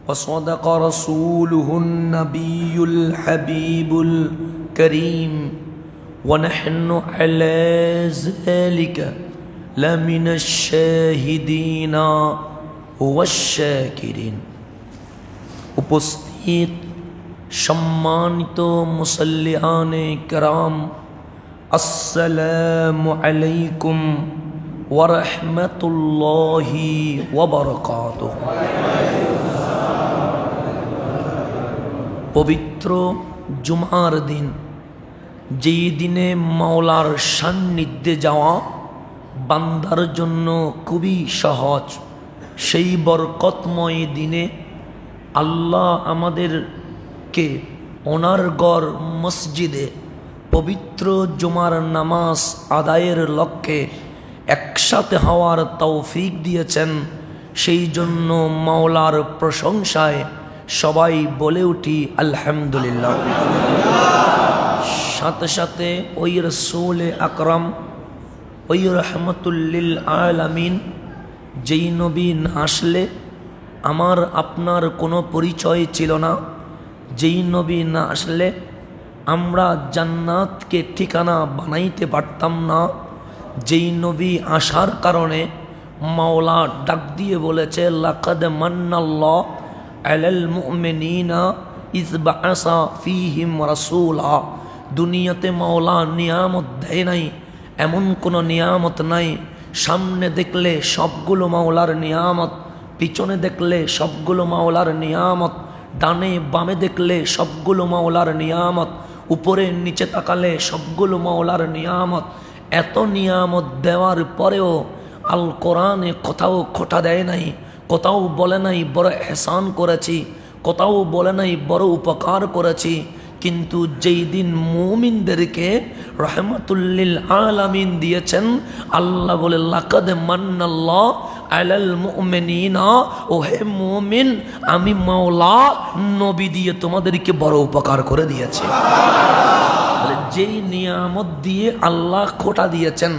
وصدق رسوله النبي الحبيب الكريم ونحن على ذلك لمن الشاهدين والشاكرين। উপস্থিত সম্মানিত মুসল্লিয়ানে کرام, আসসালামু আলাইকুম ওয়া রাহমাতুল্লাহি ওয়া বারাকাতুহু। পবিত্র জুমার দিন, যেই দিনে মাওলার সান্নিধ্যে যাওয়া বান্দার জন্য খুবই সহজ, সেই বরকতময় দিনে আল্লাহ আমাদেরকে ওনার গড় মসজিদে পবিত্র জুমার নামাজ আদায়ের লক্ষ্যে একসাথে হওয়ার তৌফিক দিয়েছেন। সেই জন্য মাওলার প্রশংসায় সবাই বলে উঠি আলহামদুলিল্লাহ। সাথে সাথে ওই রসূল আকরাম, ওই রহমতুল লিল আলামিন, যেই নবী না আসলে আমার আপনার কোনো পরিচয় ছিল না, যেই নবী না আসলে আমরা জান্নাতকে ঠিকানা বানাইতে পারতাম না, যেই নবী আসার কারণে মাওলা ডাক দিয়ে বলেছে লাকাদ মান্নাল্লাহু আলাল মুমিনিনা ইয বাআসা ফীহিম রাসূলা। দুনিয়াতে মাওলা নিয়ামত দেয় নাই, এমন কোনো নিয়ামত নাই। সামনে দেখলে সবগুলো মাওলার নিয়ামত, পিছনে দেখলে সবগুলো মাওলার নিয়ামত, ডানে বামে দেখলে সবগুলো মাওলার নিয়ামত, উপরে নিচে তাকালে সবগুলো মাওলার নিয়ামত। এত নিয়ামত দেওয়ার পরেও আল কোরআনে কোথাও খোটা দেয় নাই, কোথাও বলে নাই বড় এহসান করেছি, কোথাও বলে নাই বড় উপকার করেছি। কিন্তু যেই দিন মুমিনদেরকে রহমাতুল লিল আলামিন দিয়েছেন, আল্লাহ বলে লাকাদ মান্নাল্লাহু আলাল মুমিনিনা, ও হে মুমিন, আমি মাওলা নবী দিয়ে তোমাদেরকে বড় উপকার করে দিয়েছি। যেই নিয়ামত দিয়ে আল্লাহ খোটা দিয়েছেন,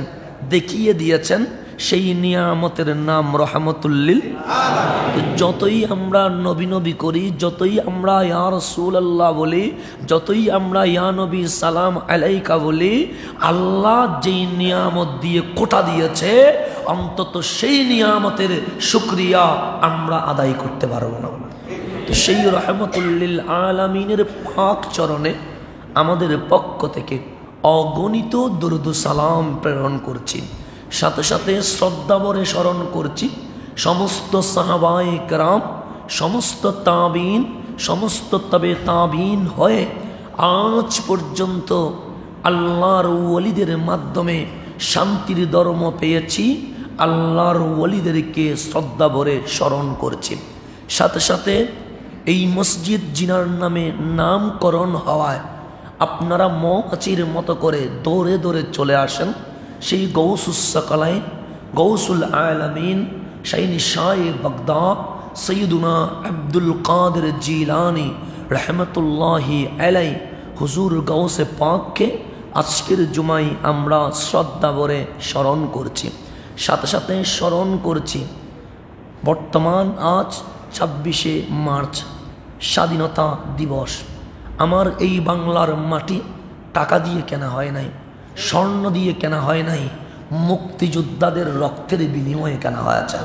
দেখিয়ে দিয়েছেন, সেই নিয়ামতের নাম রহমাতুল লিল। যতই আমরা নবী নবী করি, যতই আমরা ইয়া রাসূলুল্লাহ বলি, যতই আমরা ইয়া নবী সালাম আলাইকা বলি, আল্লাহ যেই নিয়ামত দিয়ে কোটা দিয়েছে, অন্তত সেই নিয়ামতের শুকরিয়া আমরা আদায় করতে পারবো না। তো সেই রহমাতুল লিল আলামিনের পাক চরণে আমাদের পক্ষ থেকে অগণিত দরুদ সালাম প্রেরণ করছি। সাথে সাথে শ্রদ্ধাভরে স্মরণ করছি সমস্ত সাহাবায়ে কেরাম, সমস্ত তাবিন, সমস্ত তবে তাবিন হয়ে আজ পর্যন্ত আল্লাহর ওলিদের মাধ্যমে শান্তির ধর্ম পেয়েছি। আল্লাহর ওলিদেরকে শ্রদ্ধাভরে স্মরণ করছি। সাথে সাথে এই মসজিদ জিনার নামে নামকরণ হওয়ায় আপনারা মৌমাছির মতো করে দৌড়ে দৌড়ে চলে আসেন সেই গৌসুস সাকালাইন, গৌসুল আলামিন, শাইনি শাহ বাগদাদ, সৈয়দুনা আব্দুল কাদের জিলানি রহমতুল্লাহি আলাই, হুজুর গৌসে পাককে আজকের জুমায় আমরা শ্রদ্ধা ভরে স্মরণ করছি। সাথে সাথে স্মরণ করছি বর্তমান আজ 26শে মার্চ, স্বাধীনতা দিবস। আমার এই বাংলার মাটি টাকা দিয়ে কেনা হয় নাই, স্বর্ণ দিয়ে কেনা হয় নাই, মুক্তিযোদ্ধাদের রক্তের বিনিময়ে কেনা হয়েছে।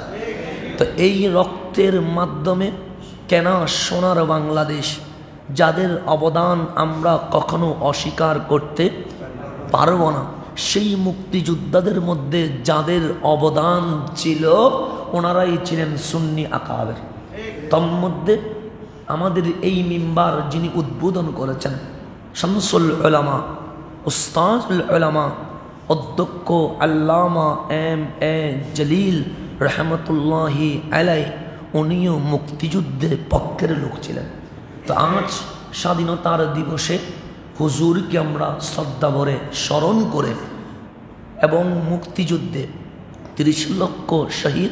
তো এই রক্তের মাধ্যমে কেনা সোনার বাংলাদেশ, যাদের অবদান আমরা কখনো অস্বীকার করতে পারব না, সেই মুক্তিযোদ্ধাদের মধ্যে যাদের অবদান ছিল ওনারাই ছিলেন সুন্নি আকাবের। তন্মধ্যে আমাদের এই মিম্বার যিনি উদ্বোধন করেছেন শামসুল উলামা, উস্তাজুল উলামা অধ্যক্ষ আল্লামা এম এ জলিল রহমতুল্লাহি আলাই, উনিও মুক্তিযুদ্ধের পক্ষের লোক ছিলেন। তো আজ স্বাধীনতার দিবসে হুজুরকে আমরা শ্রদ্ধা ভরে স্মরণ করে এবং মুক্তিযুদ্ধে 30 লক্ষ শহীদ,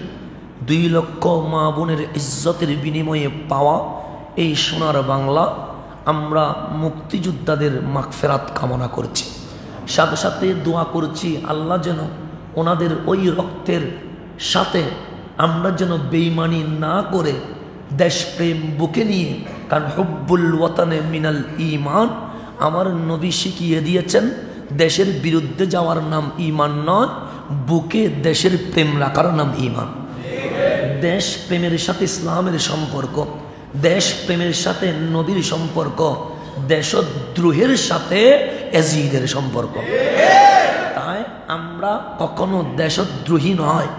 2 লক্ষ মা বোনের ইজ্জতের বিনিময়ে পাওয়া এই সোনার বাংলা, আমরা মুক্তিযোদ্ধাদের মাগফিরাত কামনা করছি। সাথে সাথে দোয়া করছি আল্লাহ যেন ওনাদের ওই রক্তের সাথে আমরা যেন বেঈমানি না করে দেশপ্রেম বুকে নিয়ে, কারণ হুব্বুল ওয়াতানে মিনাল ঈমান, আমার নবী শিখিয়ে দিয়েছেন দেশের বিরুদ্ধে যাওয়ার নাম ঈমান নয়, বুকে দেশের প্রেম রাখার নাম ঈমান। দেশ প্রেমের সাথে ইসলামের সম্পর্ক, দেশ প্রেমের সাথে নবীর সম্পর্ক, দেশদ্রোহের সাথে এজিদের সম্পর্ক। তাই আমরা কখনো দেশদ্রোহী নয়,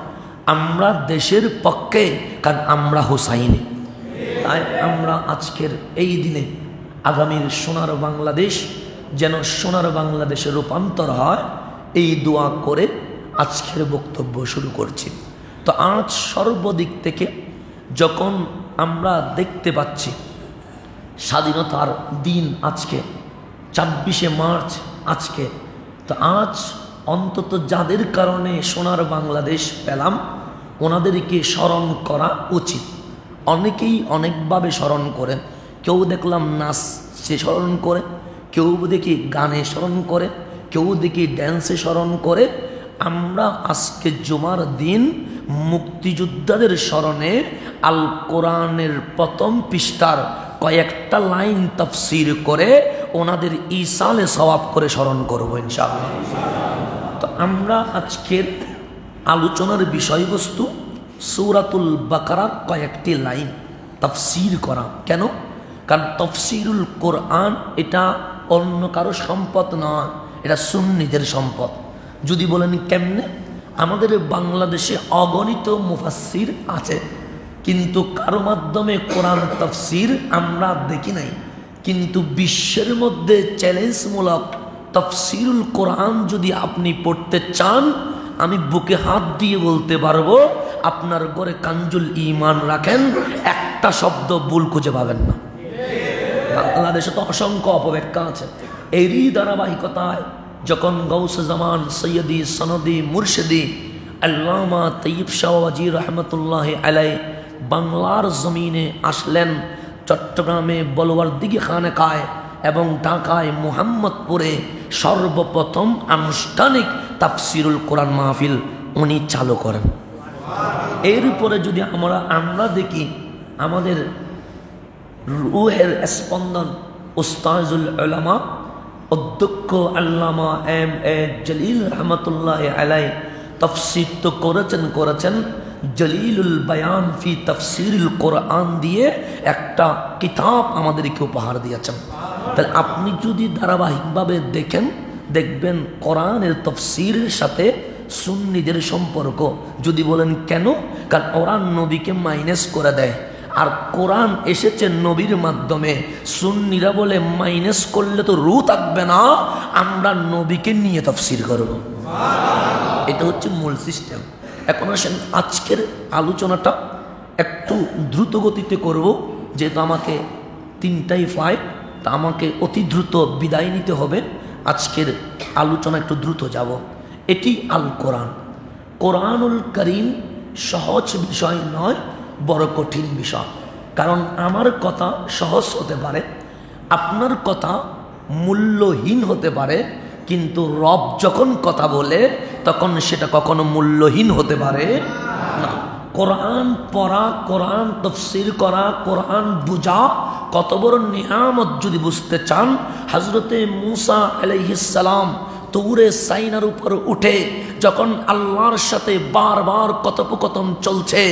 আমরা দেশের পক্ষে, কারণ আমরা হোসাইনি। তাই আমরা আজকের এই দিনে আগামীর সোনার বাংলাদেশ যেন সোনার বাংলাদেশে রূপান্তর হয়, এই দোয়া করে আজকের বক্তব্য শুরু করছি। তো আজ সর্বদিক থেকে যখন আমরা দেখতে পাচ্ছি স্বাধীনতার দিন আজকে 26শে মার্চ আজকে, তো আজ অন্তত যাদের কারণে সোনার বাংলাদেশ পেলাম ওনাদেরকে স্মরণ করা উচিত। অনেকেই অনেকভাবে স্মরণ করেন, কেউ দেখলাম নাচে স্মরণ করে, কেউ দেখি গানে স্মরণ করে, কেউ দেখি ড্যান্সে স্মরণ করে। আমরা আজকে জুমার দিন মুক্তিযোদ্ধাদের স্মরণে আল কোরআনের প্রথম পৃষ্ঠার কয়েকটা লাইন তাফসীর করে ওনাদের ইসালে সওয়াব করে স্মরণ করবো ইনশাআল্লাহ। তো আমরা আজকের আলোচনার বিষয়বস্তু সূরাতুল বাকারার কয়েকটি লাইন তাফসীর করা। কেন? কারণ তাফসীরুল কোরআন এটা অন্য কারো সম্পদ নয়, এটা সুন্নিদের সম্পদ। যদি বলেন কেমনে, আমাদের বাংলাদেশে অগণিত মুফাসসির আছে, কিন্তু কারো মাধ্যমে কোরআন তাফসীর আমরা দেখি নাই। কিন্তু বিশ্বের মধ্যে চ্যালেঞ্জমূলক তাফসীরুল কোরআন যদি আপনি পড়তে চান, আমি বুকে হাত দিয়ে বলতে পারবো আপনার ঘরে কানজুল ঈমান রাখেন, একটা শব্দ ভুল খুঁজে পাবেন না। বাংলাদেশে তো অসংখ্য অপব্যাখ্যা আছে। এরই ধারাবাহিকতায় যখন গৌসে জামান সৈয়দি সনদি মুর্শিদি আল্লামা তৈয়ব শাহ ওয়াজির রহমতুল্লাহ আলাই বাংলার জমিনে আসলেন, চট্টগ্রামে বলওয়ারদিঘি খানেকায় এবং ঢাকায় মুহাম্মদপুরে সর্বপ্রথম আনুষ্ঠানিক তাফসীরুল কোরআন মাহফিল উনি চালু করেন। এরপরে যদি আমরা দেখি আমাদের রুহের স্পন্দন উস্তাজুল উলামা অধ্যক্ষ আল্লামা এম এ জলিল রহমতুল্লাহ আলাই তাফসীর তো করেছেন জলিলুল বায়ান ফি তাফসীরুল কোরআন দিয়ে একটা কিতাব আমাদেরকে উপহার দিয়েছেন। তাহলে আপনি যদি ধারাবাহিকভাবে দেখবেন কোরআনের তাফসীরের সাথে সুন্নিদের সম্পর্ক। যদি বলেন কেন, কারণ ওরা নবীকে মাইনাস করে দেয়, আর কোরআন এসেছে নবীর মাধ্যমে। সুন্নিরা বলে মাইনাস করলে তো রূহ থাকবে না, আমরা নবীকে নিয়ে তাফসীর করব। এটা হচ্ছে মূল সিস্টেম। এখন আসেন আজকের আলোচনাটা একটু দ্রুত গতিতে করব, যেহেতু আমাকে 3টাই ফ্লাইট, তা আমাকে অতি দ্রুত বিদায় নিতে হবে। আজকের আলোচনা একটু দ্রুত যাব। এটি আল কোরআন, কোরআনুল করিম সহজ বিষয় নয়, বড় কঠিন বিষয়। কারণ আমার কথা সহজ হতে পারে, আপনার কথা মূল্যহীন হতে পারে, কিন্তু রব যখন কথা বলে তখন সেটা কখনো মূল্যহীন হতে পারে না। কোরআন পড়া, কোরআন তাফসীর করা, কোরআন বুঝা কত বড় নিয়ামত যদি বুঝতে চান, হযরতে মূসা আলাইহিস সালাম তুরে সাইনার উপর উঠে যখন আল্লাহর সাথে বারবার কথোপকথন চলছে,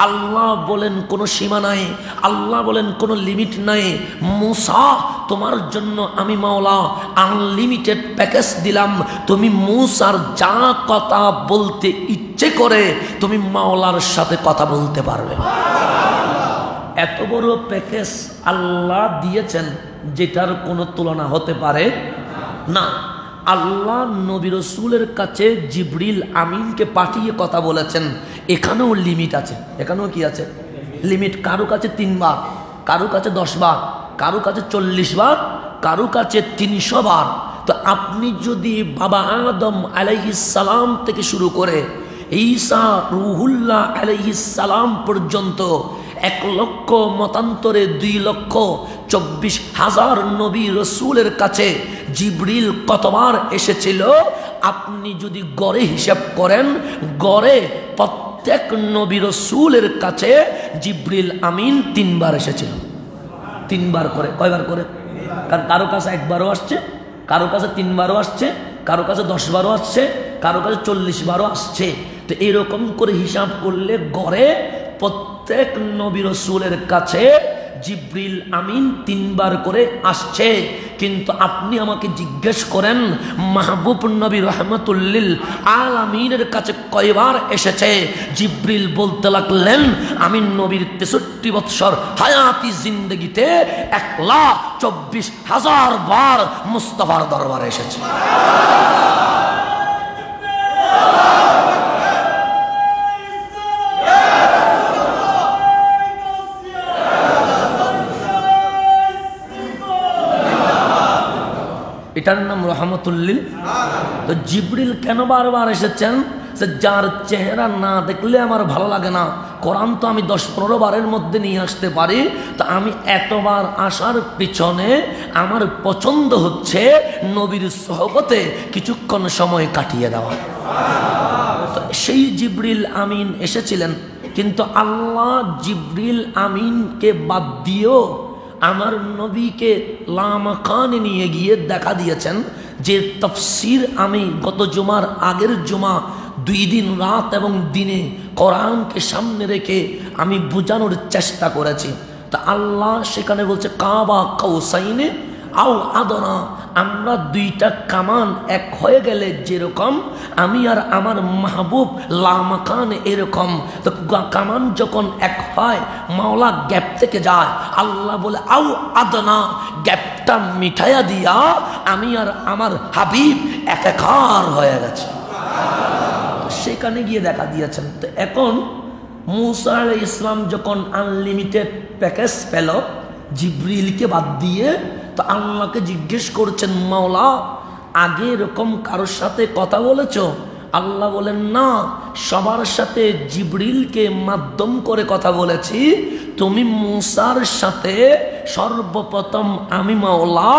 আল্লাহ বলেন কোনো সীমা নাই, আল্লাহ বলেন কোনো লিমিট নাই। মূসা, তোমার জন্য আমি মাওলা আনলিমিটেড প্যাকেজ দিলাম, তুমি মূসার যা কথা বলতে ইচ্ছে করে তুমি মাওলার সাথে কথা বলতে পারবে। এত বড় প্যাকেজ আল্লাহ দিয়েছেন যেটার কোনো তুলনা হতে পারে না। আল্লাহ নবী রাসূলের কাছে জিবরিল আমিনকে পাঠিয়ে কথা বলেছেন, এখানেও লিমিট আছে। এখানেও কি আছে? লিমিট। কারো কাছে 3 বার, কারো কাছে 10 বার, কারো কাছে 40 বার, কারো কাছে 300 বার। তো আপনি যদি বাবা আদম আলাইহিস সালাম থেকে শুরু করে ঈসা রুহুল্লাহ আলাইহিস সালাম পর্যন্ত 1 লক্ষ মতান্তরে 2,24,000 নবী রসুলের কাছে জিবরিল কতবার এসেছিল আপনি যদি গড়ে হিসাব করেন, গড়ে প্রত্যেক নবী রসুলের কাছে জিবরিল আমিন 3 বার এসেছিল। 3 বার করে। কয়বার করে? কারণ কারো কাছে 1 বারও আসছে, কারো কাছে 3 বারও আসছে, কারো কাছে 10 বারও আসছে, কারো কাছে 40 বারও আসছে। তো এরকম করে হিসাব করলে গড়ে প্রত্যেক নবী রাসূলের কাছে জিবরিল আমিন 3 বার করে আসছে। কিন্তু আপনি আমাকে জিজ্ঞেস করেন মাহবুব নবী রহমাতুল লিল আলামিনের কাছে কয়বার এসেছে? জিবরিল বলতে লাগলেন আমি নবীর 63 বৎসর হায়াতি জিন্দেগিতে 1,24,000 বার মুস্তাফার দরবারে এসেছে। এটার নাম রহমতুল্লিল। তো জিবরিল কেন বারবার এসেছেন? যে যার চেহারা না দেখলে আমার ভালো লাগে না। কোরআন তো আমি 10-15 বারের মধ্যে নিয়ে আসতে পারি, তো আমি এতবার আসার পিছনে আমার পছন্দ হচ্ছে নবীর সোহবতে কিছুক্ষণ সময় কাটিয়ে দেওয়া। তো সেই জিবরিল আমিন এসেছিলেন, কিন্তু আল্লাহ জিবরিল আমিনকে বাদ দিয়েও আমার নবীকে লামাকানে নিয়ে গিয়ে দেখা দিয়েছেন। যে তাফসীর আমি গত জুমার আগের জুমা 2 দিন রাত এবং দিনে কোরআনকে সামনে রেখে আমি বোঝানোর চেষ্টা করেছি। তা আল্লাহ সেখানে বলছে কাবা কাউসাইনে আও আদনা, আমরা 2টা কামান এক হয়ে গেলে যেরকম আমি আর আমার মাহবুব লামাকান এরকম। তো কামান যখন এক হয় মাওলা গ্যাপ থেকে যায়, আল্লাহ বলে আও আদনা, গ্যাপটা মিঠাইয়া দিয়া আমি আর আমার হাবিব একাকার হয়ে গেছে। সেখানে গিয়ে দেখা দিয়েছেন। তো এখন মুসা আলাইহিস সালাম যখন আনলিমিটেড প্যাকেজ পেল জিবরিলকে বাদ দিয়ে, তো আল্লাহকে জিজ্ঞেস করছেন মাওলা আগে এরকম কারোর সাথে কথা বলেছ? আল্লাহ বলেন না, সবার সাথে জিবরিলকে মাধ্যম করে কথা বলেছি। তুমি মুসার সাথে সর্বপ্রথম আমি মাওলা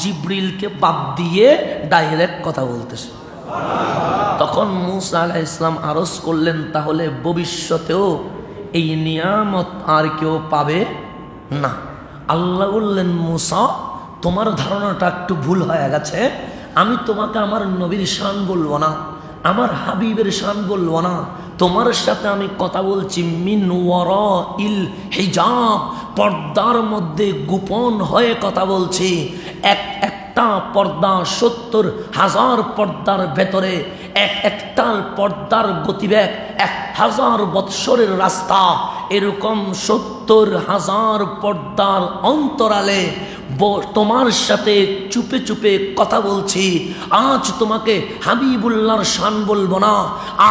জিবরিলকে বাদ দিয়ে ডাইরেক্ট কথা বলতেছি। তখন মুসা আলাইহিস সালাম আরজ করলেন তাহলে ভবিষ্যতেও এই নিয়ামত আর কেউ পাবে না। আল্লাহ বললেন মুসা তোমার ধারণাটা একটু ভুল হয়ে গেছে। আমি তোমাকে আমার নবীর শান বলবো না, আমার হাবিবের শান বলবো না, তোমার সাথে আমি কথা বলছি মিন ওয়ারাইল হিজাব, পর্দার মধ্যে গোপন হয়ে কথা বলছি। একটা পর্দা 70,000 পর্দার ভেতরে, একটা পর্দার গতিবেগ 1,000 বৎসরের রাস্তা। এরকম 70,000 পর্দার অন্তরালে তোমার সাথে চুপে চুপে কথা বলছি। আজ তোমাকে হাবিবুল্লাহর শান বলবো না,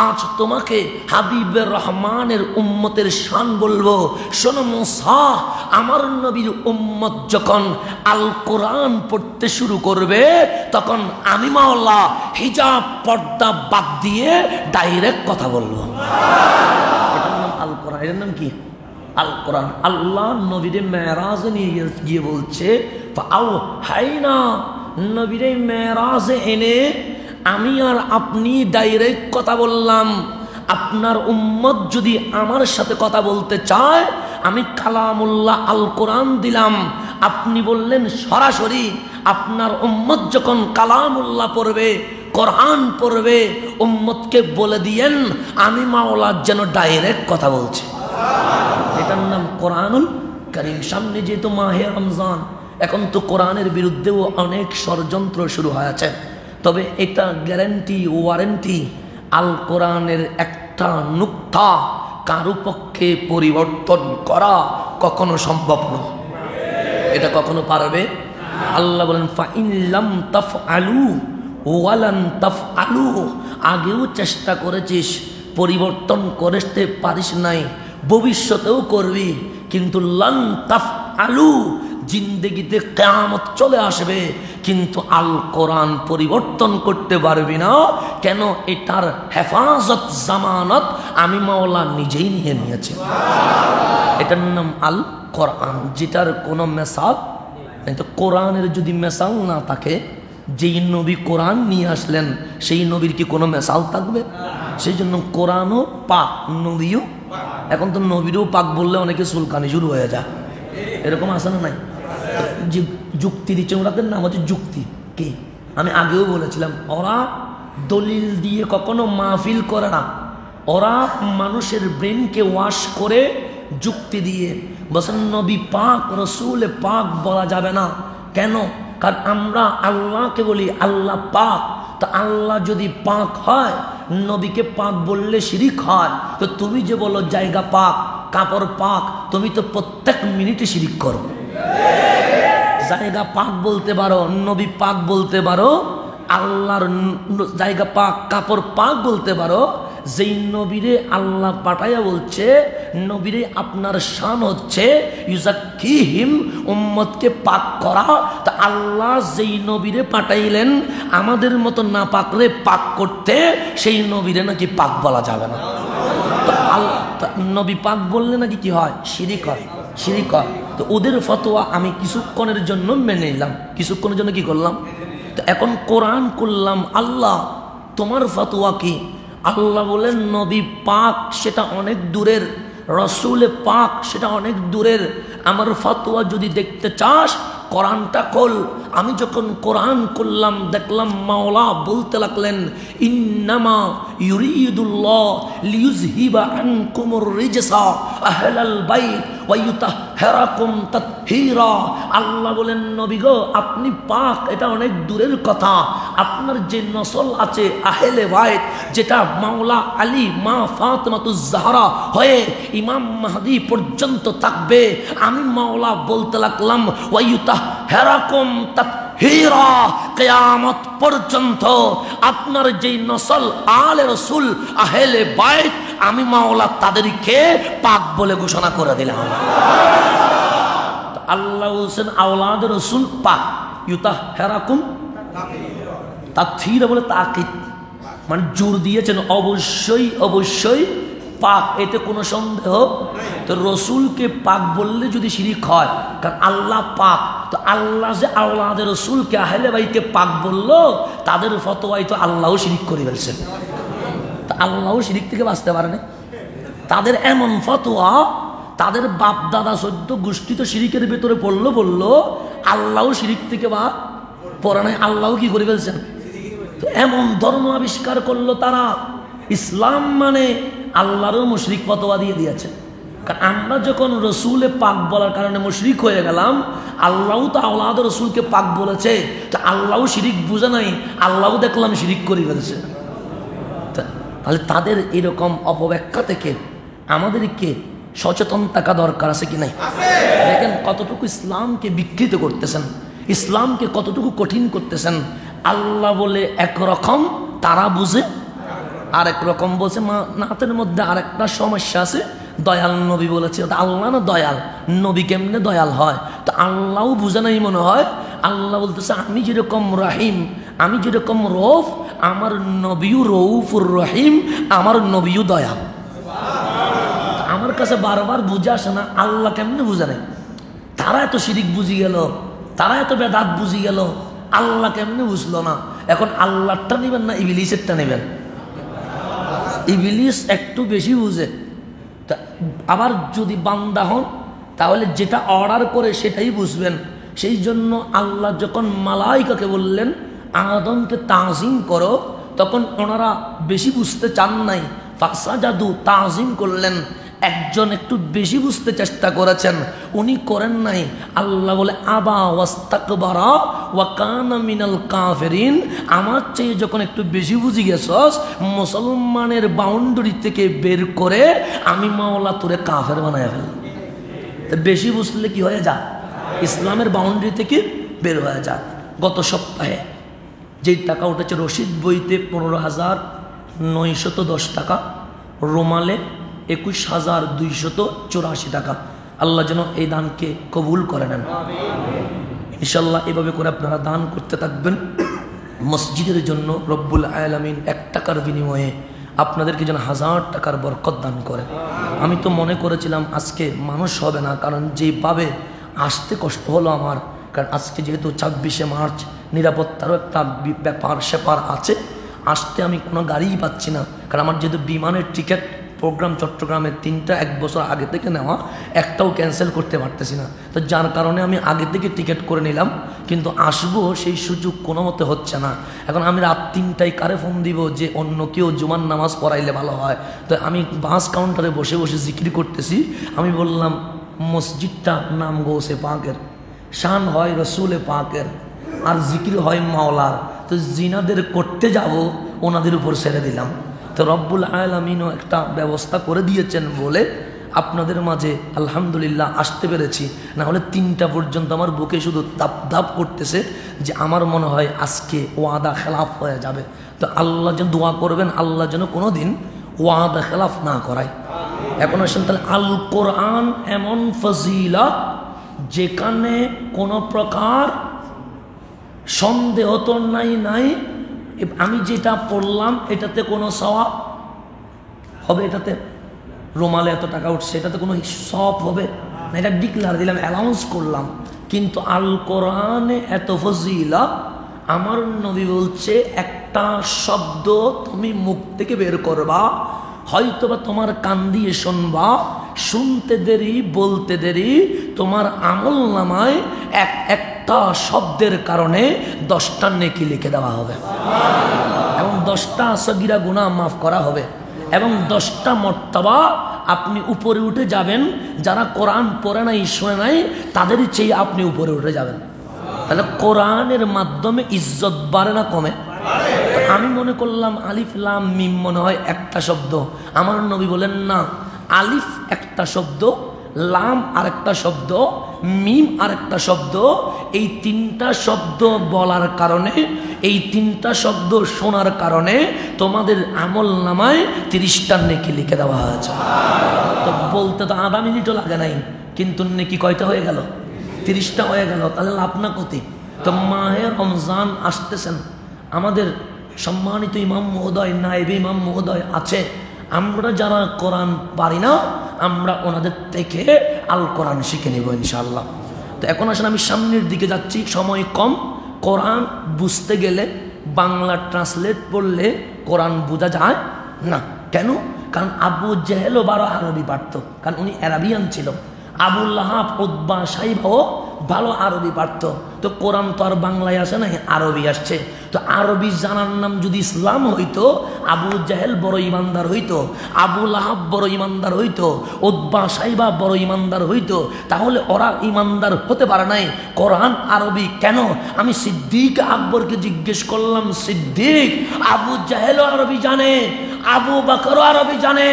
আজ তোমাকে হাবিবের রহমানের উম্মতের শান বলবো। শোনো মুসা, আমার নবীর উম্মত যখন আল কোরআন পড়তে শুরু করবে তখন আমি মাওলা হিজাব পর্দা বাদ দিয়ে ডাইরেক্ট কথা বলবো। এটার নাম আল কোরআন। এটার নাম কি? আল কোরআন। আল্লাহ নবীরে মেরাজে নিয়ে গিয়ে বলছে আও হাইনা, নবীরে মেরাজে এনে আমি আর আপনি ডাইরেক্ট কথা বললাম। আপনার উম্মত যদি আমার সাথে কথা বলতে চায় আমি কালামুল্লাহ আল কোরআন দিলাম, আপনি বললেন সরাসরি। আপনার উম্মত যখন কালামুল্লাহ পড়বে, কোরআন পড়বে, উম্মতকে বলে দিয়েন আমি মাওলা যেন ডাইরেক্ট কথা বলছি। এটার নাম কোরআনুল কারীম। সামনে যেহেতু মাহে রমজান, এখন তো কোরআনের বিরুদ্ধেও অনেক ষড়যন্ত্র শুরু হয়েছে। তবে এটা গ্যারান্টি ওয়ারেন্টি, আল কোরআনের একটা নুক্তা কারো পক্ষে পরিবর্তন করা কখনো সম্ভব নয়। এটা কখনো পারবে? আল্লাহ বলেন ফাইন লাম তাফআলু ওয়ালান তাফআলু, আগেও চেষ্টা করেছিস, পরিবর্তন করতে পারিস নাই, ভবিষ্যতেও করবি, কিন্তু লান তাফআলু, জিন্দেগিতে কিয়ামত চলে আসবে কিন্তু আল কোরআন পরিবর্তন করতে পারবি না। কেন? এটার হেফাজত জামানত আমি মাওলা নিজেই নিয়ে নিয়েছি। এটার নাম আল কোরআন, যেটার কোনো মেসাল নেই। তো কোরআনের যদি মেসাল না থাকে, যেই নবী কোরআন নিয়ে আসলেন সেই নবীর কি কোনো মেসাল থাকবে? সেই জন্য কোরআনও পাক, নবীও। এখন তো নবীরও পাক বললে অনেকে চুলকানি শুরু হয়ে যায়, এরকম আছে না নাই? যে যুক্তি দিচ্ছে ওনাদের নাম হচ্ছে যুক্তি। কে? আমি আগেও বলেছিলাম, ওরা দলিল দিয়ে কখনো মাহফিল করে না, ওরা মানুষের ব্রেনকে ওয়াশ করে যুক্তি দিয়ে বসেন নবী পাক, রসুল পাক বলা যাবে না। কেন? কারণ আমরা আল্লাহকে বলি আল্লাহ পাক। তো আল্লাহ যদি পাক হয়, নবীকে পাক বললে শিরিক হয়। তো তুমি যে বলো জায়গা পাক, কাপড় পাক, তুমি তো প্রত্যেক মিনিটে শিরিক করো। জায়গা পাক বলতে পারো, নবী পাক বলতে পারো, আল্লাহর জায়গা পাক, কাপড় পাক বলতে পারো। যেই নবীরে আল্লাহ পাঠাইয়া বলছে, নবীরে আপনার শান হচ্ছে ইউজাক্কিহিম, উম্মতকে পাক করা। তা আল্লাহ যেই নবীরে পাঠাইলেন আমাদের মতো না পাকরে পাক করতে, সেই নবীরে নাকি পাক বলা যাবে না। নবী পাক বললে নাকি কি হয়? শিরিক হয়, শিরিক হয়। তো ওদের ফতোয়া আমি কিছুক্ষণের জন্য মেনে নিলাম, কিছুক্ষণের জন্য কি করলাম? তো এখন কোরআন করলাম আল্লাহ তোমার ফতোয়া কি? আল্লাহ বলেন নবী পাক সেটা অনেক দূরের, রসুলে পাক সেটা অনেক দূরের। আমার ফতোয়া যদি দেখতে চাস কোরআনটা খোল। আমি যখন কোরআন করলাম দেখলাম মাওলা বলতে লাগলেন ইন্নামা ইউরিদুল্লাহ লিইউযহিবা আনকুমুর রিজসা আহলাল বাইত ওয়া ইউতাহহিরাকুম তাতহীরা। আল্লাহ বলেন নবী গো আপনি পাক, এটা অনেক দূরের কথা। আপনার যে নসল আছে আহলে বাইত, যেটা মাওলা আলী, মা ফাতেমাতুজ জাহরা হয়ে ইমাম মাহদী পর্যন্ত থাকবে, আমি মাওলা বলতে লাগলাম ওয়া ইউতাহহিরাকুম তাতহীরা, কিয়ামত পর্যন্ত আপনার যেই নসল আলে রাসূল আহলে বাইত, আমি মাওলা তাদেরকে পাক বলে ঘোষণা করে দিলাম। আল্লাহ বলছেন আওলাদ রাসূল পাক, ইউতাহহিরাকুম তাতহীরা বলে তাকিদ, মানে জোর দিয়েছেন অবশ্যই অবশ্যই পাক, এতে কোনো সন্দেহ। তো রসুলকে পাক বললে যদি শিরিক হয়, কারণ আল্লাহ পাক, তো আল্লাহ যে আওলাদ রসুলকে আহলে বাইতকে পাক বললো, তাদের ফতোয়ায় তো আল্লাহও শিরিক করে ফেলছেন। তা আল্লাহও শিরিক থেকে বাঁচতে পারে না। তাদের এমন ফতোয়া, তাদের বাপ দাদা 14 গোষ্ঠী তো শিরিকের ভেতরে পড়লো, আল্লাহও শিরিক থেকে বা পড়ে নাই, আল্লাহও কি করে ফেলছেন। তো এমন ধর্ম আবিষ্কার করলো তারা, ইসলাম মানে আল্লাহরও মুশরিক ফতোয়া দিয়ে দিয়েছে। কারণ আমরা যখন রসুলে পাক বলার কারণে মুশরিক হয়ে গেলাম, আল্লাহও তো আওলাদ রসুলকে পাক বলেছে, তো আল্লাহও শিরিক বুঝে নাই, আল্লাহও দেখলাম শিরিক করে ফেলছে। তাহলে তাদের এরকম অপব্যাখ্যা থেকে আমাদেরকে সচেতন থাকা দরকার আছে কি নাই? দেখেন কতটুকু ইসলামকে বিকৃত করতেছেন, ইসলামকে কতটুকু কঠিন করতেছেন। আল্লাহ বলে একরকম, তারা বুঝে আরেক রকম বলছে। নাতের মধ্যে আরেকটা সমস্যা আছে, দয়াল নবী বলেছে, আল্লাহ না দয়াল, নবী কেমনে দয়াল হয়? তো আল্লাহও বুঝে নাই মনে হয়। আল্লাহ বলতেছে আমি যেরকম রাহিম, আমি যেরকম রৌফ, আমার নবীও রৌফুর রহিম, আমার নবীও দয়াল। আমার কাছে বারবার বুঝে আসে না আল্লাহ কেমনে বুঝে নাই। তারা এত শিরিক বুঝি গেল, তারা এত বেদাত বুঝি গেল, আল্লাহ কেমনে বুঝলো না? এখন আল্লাহটা নেবেন না ইবলিসেরটা নেবেন? ইবলিস একটু বেশি বুঝে। আবার যদি বান্দা হন তাহলে যেটা অর্ডার করে সেটাই বুঝবেন। সেই জন্য আল্লাহ যখন মালাইকাকে বললেন আদমকে তাজিম করো, তখন ওনারা বেশি বুঝতে চান নাই, ফাসাজাদু তাজিম করলেন। একজন একটু বেশি বুঝতে চেষ্টা করেছেন, উনি করেন নাই। আল্লাহ বলে আবা ওয়াস্তাকবারা ওয়া কানা মিনাল কাফিরিন। আমার চেয়ে যখন একটু বেশি বুঝি গেছস, মুসলমানের বাউন্ডারি থেকে বের করে আমি মাওলা তোরে কাফের বানায় ফেল। বেশি বুঝলে কি হয়ে যা? ইসলামের বাউন্ডারি থেকে বের হয়ে যা। গত সপ্তাহে যেই টাকা উঠেছে রসিদ বইতে 15,910 টাকা, রোমালে 21,284 টাকা। আল্লাহ যেন এই দানকে কবুল করে নেন ইনশাল্লাহ। এভাবে করে আপনারা দান করতে থাকবেন। মসজিদের জন্য রব্বুল আলামিন 1 টাকার বিনিময়ে আপনাদেরকে যেন 1000 টাকার বরকত দান করে। আমি তো মনে করেছিলাম আজকে মানুষ হবে না, কারণ যেভাবে আসতে কষ্ট হলো আমার, কারণ আজকে যেহেতু 26শে মার্চ, নিরাপত্তারও একটা ব্যাপার স্যাপার আছে, আসতে আমি কোনো গাড়িই পাচ্ছি না। কারণ আমার যেহেতু বিমানের টিকিট প্রোগ্রাম চট্টগ্রামের 3টা 1 বছর আগে থেকে নেওয়া, একটাও ক্যান্সেল করতে পারতেছি না। তো যার কারণে আমি আগে থেকে টিকিট করে নিলাম, কিন্তু আসবো সেই সুযোগ কোনো মতে হচ্ছে না। এখন আমি রাত 3টায় কারে ফোন দিব যে অন্য কেউ জুমার নামাজ পড়াইলে ভালো হয়। তো আমি বাস কাউন্টারে বসে বসে জিকির করতেছি। আমি বললাম মসজিদটা নাম গৌসে পাকের, শান হয় রসুলে পাকের, আর জিকির হয় মাওলার। তো জিনাদের করতে যাব ওনাদের উপর ছেড়ে দিলাম। তো রব্বুল আলামিনও একটা ব্যবস্থা করে দিয়েছেন বলে আপনাদের মাঝে আলহামদুলিল্লাহ আসতে পেরেছি। না হলে 3টা পর্যন্ত আমার বুকে শুধু দাপ দাপ করতেছে যে আমার মনে হয় আজকে ওয়াদা খেলাফ হয়ে যাবে। তো আল্লাহ যেন দোয়া করবেন, আল্লাহ যেন কোনো দিন ওয়াদা খেলাফ না করায়। এখন আসেন তাহলে, আল কোরআন এমন ফজিলত যেখানে কোনো প্রকার সন্দেহ তো নাই। আমি যেটা পড়লাম এটাতে কোনো সওয়াব হবে, এটাতে রোমালে এত টাকা উঠছে এটাতে কোনো সওয়াব হবে না, এটা ডিক্লার দিলাম, অ্যানাউন্স করলাম। কিন্তু আল কোরআনে এত ফজিলত, আমার নবী বলছে একটা শব্দ তুমি মুখ থেকে বের করবা, হয়তোবা তোমার কান দিয়ে শুনবা, শুনতে দেরি বলতে দেরি, তোমার আমল নামায় একটা শব্দের কারণে 10টা নেকি লিখে দেওয়া হবে, এবং 10টা সগীরা গুনাহ মাফ করা হবে, এবং 10টা মর্তবা আপনি উপরে উঠে যাবেন। যারা কোরআন পড়ে নাই শোনে নাই তাদের চেয়ে আপনি উপরে উঠে যাবেন। তাহলে কোরআনের মাধ্যমে ইজ্জত বাড়ে না কমে? আমি মনে করলাম আলিফ লাম মিম মনে হয় একটা শব্দ। আমার নবী বলেন না, আলিফ একটা শব্দ, লাম আরেকটা শব্দ, মিম আরেকটা শব্দ। এই 3টা শব্দ বলার কারণে, এই 3টা শব্দ শোনার কারণে তোমাদের আমল নামায় 30টা নেকি লিখে দেওয়া হয়েছে। তো বলতে তো আধা মিনিটও লাগে নাই, কিন্তু নেকি কয়টা হয়ে গেল? 30টা হয়ে গেল। তাহলে লাভ না ক্ষতি? তো মাহে রমজান আসতেছেন, আমাদের সম্মানিত ইমাম মহোদয়, নায়েবে ইমাম মহোদয় আছে, আমরা যারা কোরআন পারি না আমরা ওনাদের থেকে আল কোরআন শিখে নেব ইনশাআল্লাহ। তো এখন আসলে আমি সামনের দিকে যাচ্ছি, সময় কম। কোরআন বুঝতে গেলে বাংলা ট্রান্সলেট পড়লে কোরআন বোঝা যায় না। কেন? কারণ আবু জেহেলও 12 আরবি পারত, কারণ উনি অ্যারাবিয়ান ছিল। আবুল লাহাব, উতবা, সাইবাও ভালো আরবি পারত। তো কোরআন তো আর বাংলায় আসে না, আরবি আসছে। তো আরবি জানার নাম যদি ইসলাম হইতো, আবু জাহেল বড় ইমানদার হইতো, আবু লাহাব বড় ইমানদার হইতো, উতবা সাইবা বড় ইমানদার হইতো, তাহলে ওরা ইমানদার হতে পারে নাই। কোরআন আরবি কেন? আমি সিদ্দিক আকবরকে জিজ্ঞেস করলাম, সিদ্দিক, আবু জাহেলও আরবি জানে, আবু বকরও আরবি জানে,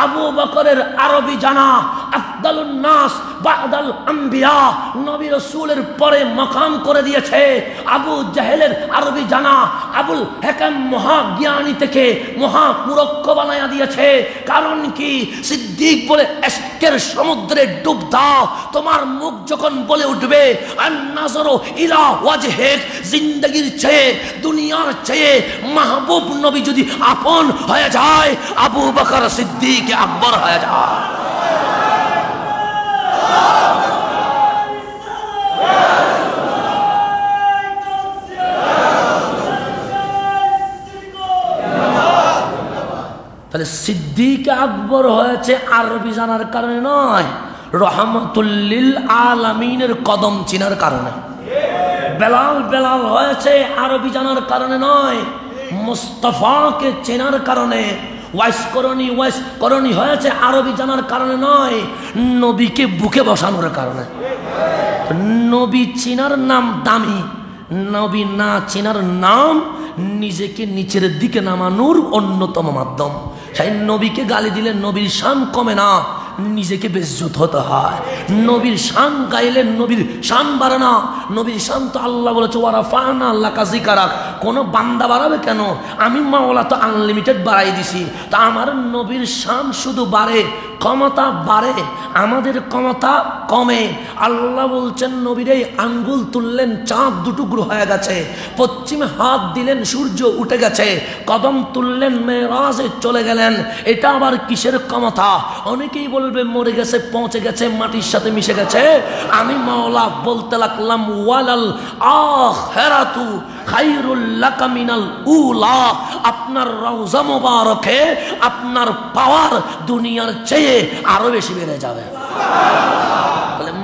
আবু বকরের আরবি জানা আফদালুন নাস বাদাল আম্বিয়া, নবী রাসূলের পরে মাকাম করে দিয়েছে। আবু জাহেলের আরবি জানা আবুল হাকাম মহাজ্ঞানী থেকে মহামূর্খ বানায়া দিয়েছে। কারণ কি? সিদ্দিক বলে ইশকের সমুদ্রে ডুব দাও, তোমার মুখ যখন বলে উঠবে আন নাযরু ইলা ওয়াজহিক, জিন্দেগীর চেয়ে দুনিয়ার চেয়ে মাহবুব নবী যদি আপন হয়ে যায়, আবু বকর সিদ্দিক আকবর হয়ে যায়। তাহলে সিদ্দিক আকবর হয়েছে আরবি জানার কারণে নয়, রহমাতুল লিল আলামিনের কদম চিনার কারণে। বেলাল হয়েছে আরবি জানার কারণে নয়, মুস্তাফাকে চেনার কারণে। ওয়াইস করণী হয়েছে আরবি জানার কারণে নয়, নবীকে বুকে বসানোর কারণে। নবী চিনার নাম দামি, নবী না চিনার নাম নিজেকে নিচের দিকে নামানোর অন্যতম মাধ্যম। সেই নবীকে গালি দিলে নবীর শান কমে না, নিজেকে বেজ্জত হতে হয়। নবীর শান গাইলে নবীর শান বাড়ে না। নবীর শান তো আল্লাহ বলেছে ওয়ারাফানা লাকা যিকরাক। কোনো বান্দা বাড়াবে কেন? আমি মাওলা তো আনলিমিটেড বাড়াই দিছি। তা আমার নবীর শান শুধু বাড়ে, ক্ষমতা বাড়ে, আমাদের ক্ষমতা কমে। আল্লাহ বলছেন নবীরে আঙ্গুল তুললেন চাঁদ দুটুকরো হয়ে গেছে, পশ্চিমে হাত দিলেন সূর্য উঠে গেছে, কদম তুললেন মেরাজে চলে গেলেন। এটা আবার কিসের ক্ষমতা? অনেকেই বলবে মরে গেছে, পৌঁছে গেছে, মাটির সাথে মিশে গেছে। আমি মাওলা বলতে লাগলাম ওয়ালাল আখিরাতু খায়রুল লাকা মিনাল উলা। আপনার রওজা মোবারকে আপনার পাওয়ার দুনিয়ার চেয়ে আরো বেশি বেড়ে যাবে।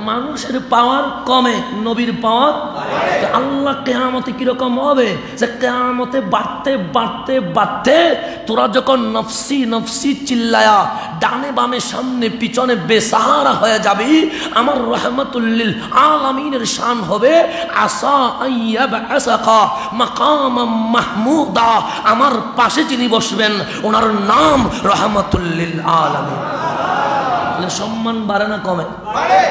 মানুষের পাওয়ার কমে, নবীর পাওয়ার। আল্লাহ কিয়ামতে কিরকম হবে? যে কিয়ামতে বাড়তে বাড়তে বাড়তে তোরা যখন নফসি নফসি চিল্লায়া ডানে বামে সামনে পিছনে বেসাহারা হয়ে যাবি, আমার রহমাতুল লিল আলামিনের শান হবে আসা আইয়াবআসাকা মাকামাম মাহমুদা। আমার পাশে যিনি বসবেন ওনার নাম রহমাতুল লিল আলামিন। সম্মান বাড়ে না কমে?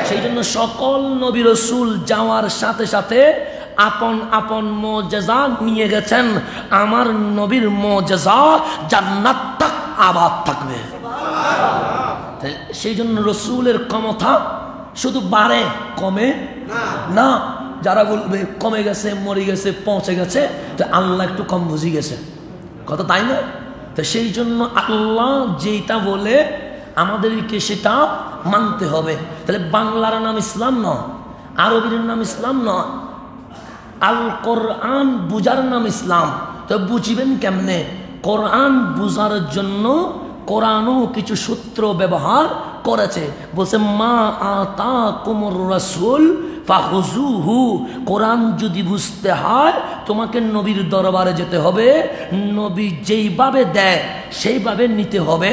সেই জন্য সকল নবী রাসূল যাওয়ার সাথে সাথে আপন আপন মুজিজা নিয়ে গেছেন। আমার নবীর মুজিজা জান্নাত তক আবাদ থাকবে। সেই জন্য রাসূলের ক্ষমতা শুধু বাড়ে, কমে না। যারা বলবে কমে গেছে, মরে গেছে, পৌঁছে গেছে, তো আল্লাহ একটু কম বুঝি গেছে কথা, তাই না? তো সেই জন্য আল্লাহ যেটা বলে আমাদেরকে সেটা মানতে হবে। তাহলে বাংলার নাম ইসলাম নয়, আরবির নাম ইসলাম নয়, আল কোরআন বুঝার নাম ইসলাম। তো বুঝিবেন কেমনে? কোরআন বুঝার জন্য কোরআনও কিছু সূত্র ব্যবহার করেছে। বলছে মা আতাকুমুর রাসূল ফাখুযুহু। কোরআন যদি বুঝতে হয় তোমাকে নবীর দরবারে যেতে হবে, নবী যেইভাবে দেয় সেইভাবে নিতে হবে,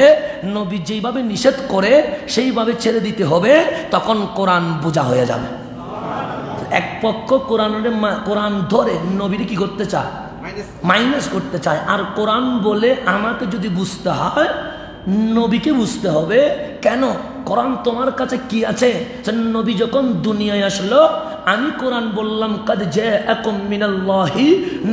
নবী যেইভাবে নিষেধ করে সেইভাবে ছেড়ে দিতে হবে, তখন কোরআন বোঝা হয়ে যাবে। এক পক্ষ কোরআন ধরে নবীর কি করতে চায়? মাইনাস করতে চায়। আর কোরআন বলে আমাকে যদি বুঝতে হয় নবীকে বুঝতে হবে। কেন? কোরআন তোমার কাছে কি আছে? নবী যখন দুনিয়ায় আসলো আমি কোরআন বললাম কাদ জাআকুম মিনাল্লাহি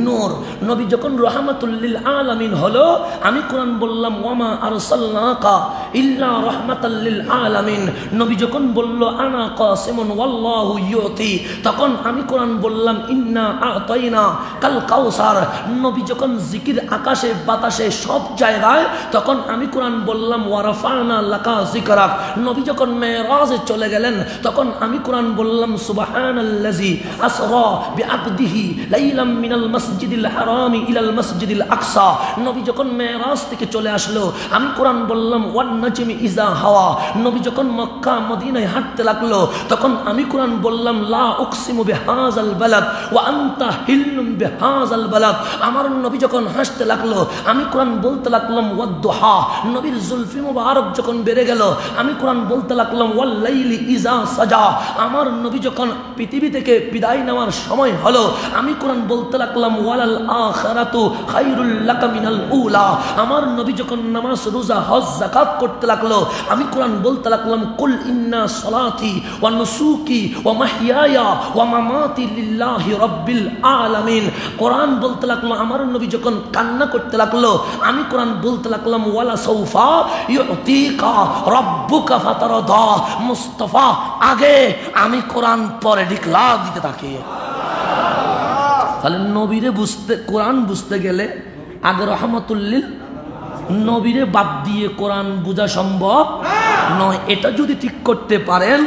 নূর। নবী যখন রাহমাতুল লিল আলামিন হলো আমি কোরআন বললাম ওয়ামা আরসালনাকা ইল্লা রাহমাতাল লিল আলামিন। নবী যখন বলল আনা কাসিমুন ওয়াল্লাহু ইউতি, তখন আমি কোরআন বললাম ইন্না আতাইনা কাল কাউসার। নবী যখন জিকির আকাশে বাতাসে সব জায়গায়, তখন আমি কোরআন বললাম ওয়ারাফানা লাকা যিকরাক। নবী যখন মেরাজে চলে গেলেন তখন আমি কোরআন বললাম সুবহানাল্লাযী আসরা বিআবদিহি লাইলাম মিনাল মাসজিদিল হারামি ইলাল মাসজিদিল আকসা। নবী যখন মেরাজ থেকে চলে আসলো আমি কোরআন বললাম ওয়ান নাজমি ইযা হাওয়া। নবী যখন মক্কা মদিনায় হাঁটতে লাগলো তখন আমি কোরআন বললাম লা উকসিমু বিহাযাল বালাদ ওয়া আনতা হিল্লুম বিহাযাল বালাদ। আমার নবী যখন হাসতে লাগলো আমি কোরআন বলতে লাগলাম ওয়াদ-দুহা। নবীর জুলফি মুবারক যখন বেড়ে গেল আমি কোরআন বলতে লাগলাম ওয়াল লাইলি ইযা সাজা। আমার নবী যখন পৃথিবী থেকে বিদায় নেওয়ার সময় হলো আমি কোরআন বলতে লাগলাম ওয়ালাল আখিরাতু খায়রুল লাকা মিনাল উলা। আমার নবী যখন নামাজ রোজা হজ যাকাত করতে লাগলো আমি কোরআন বলতে লাগলাম কুল ইন্না সলাতি ওয়া নুসুকি ওয়া মাহইয়ায়া ওয়া মামাতি লিল্লাহি রাব্বিল আলামিন। কোরআন বলতে লাগলো আমার নবী যখন কান্না করতে লাগলো আমি কোরআন বলতে লাগলাম ওয়ালা সাউফা ইউতিকা রাব্বুকা ফাতারদা। মুস্তাফা আগে, আমি কোরআন পরে ডিক্লার দিতে থাকি। তাহলে নবীরে বুঝতে, কোরআন বুঝতে গেলে আগে রহমাতুল লিল নবীরে বাদ দিয়ে কোরআন বোঝা সম্ভব নয়। এটা যদি ঠিক করতে পারেন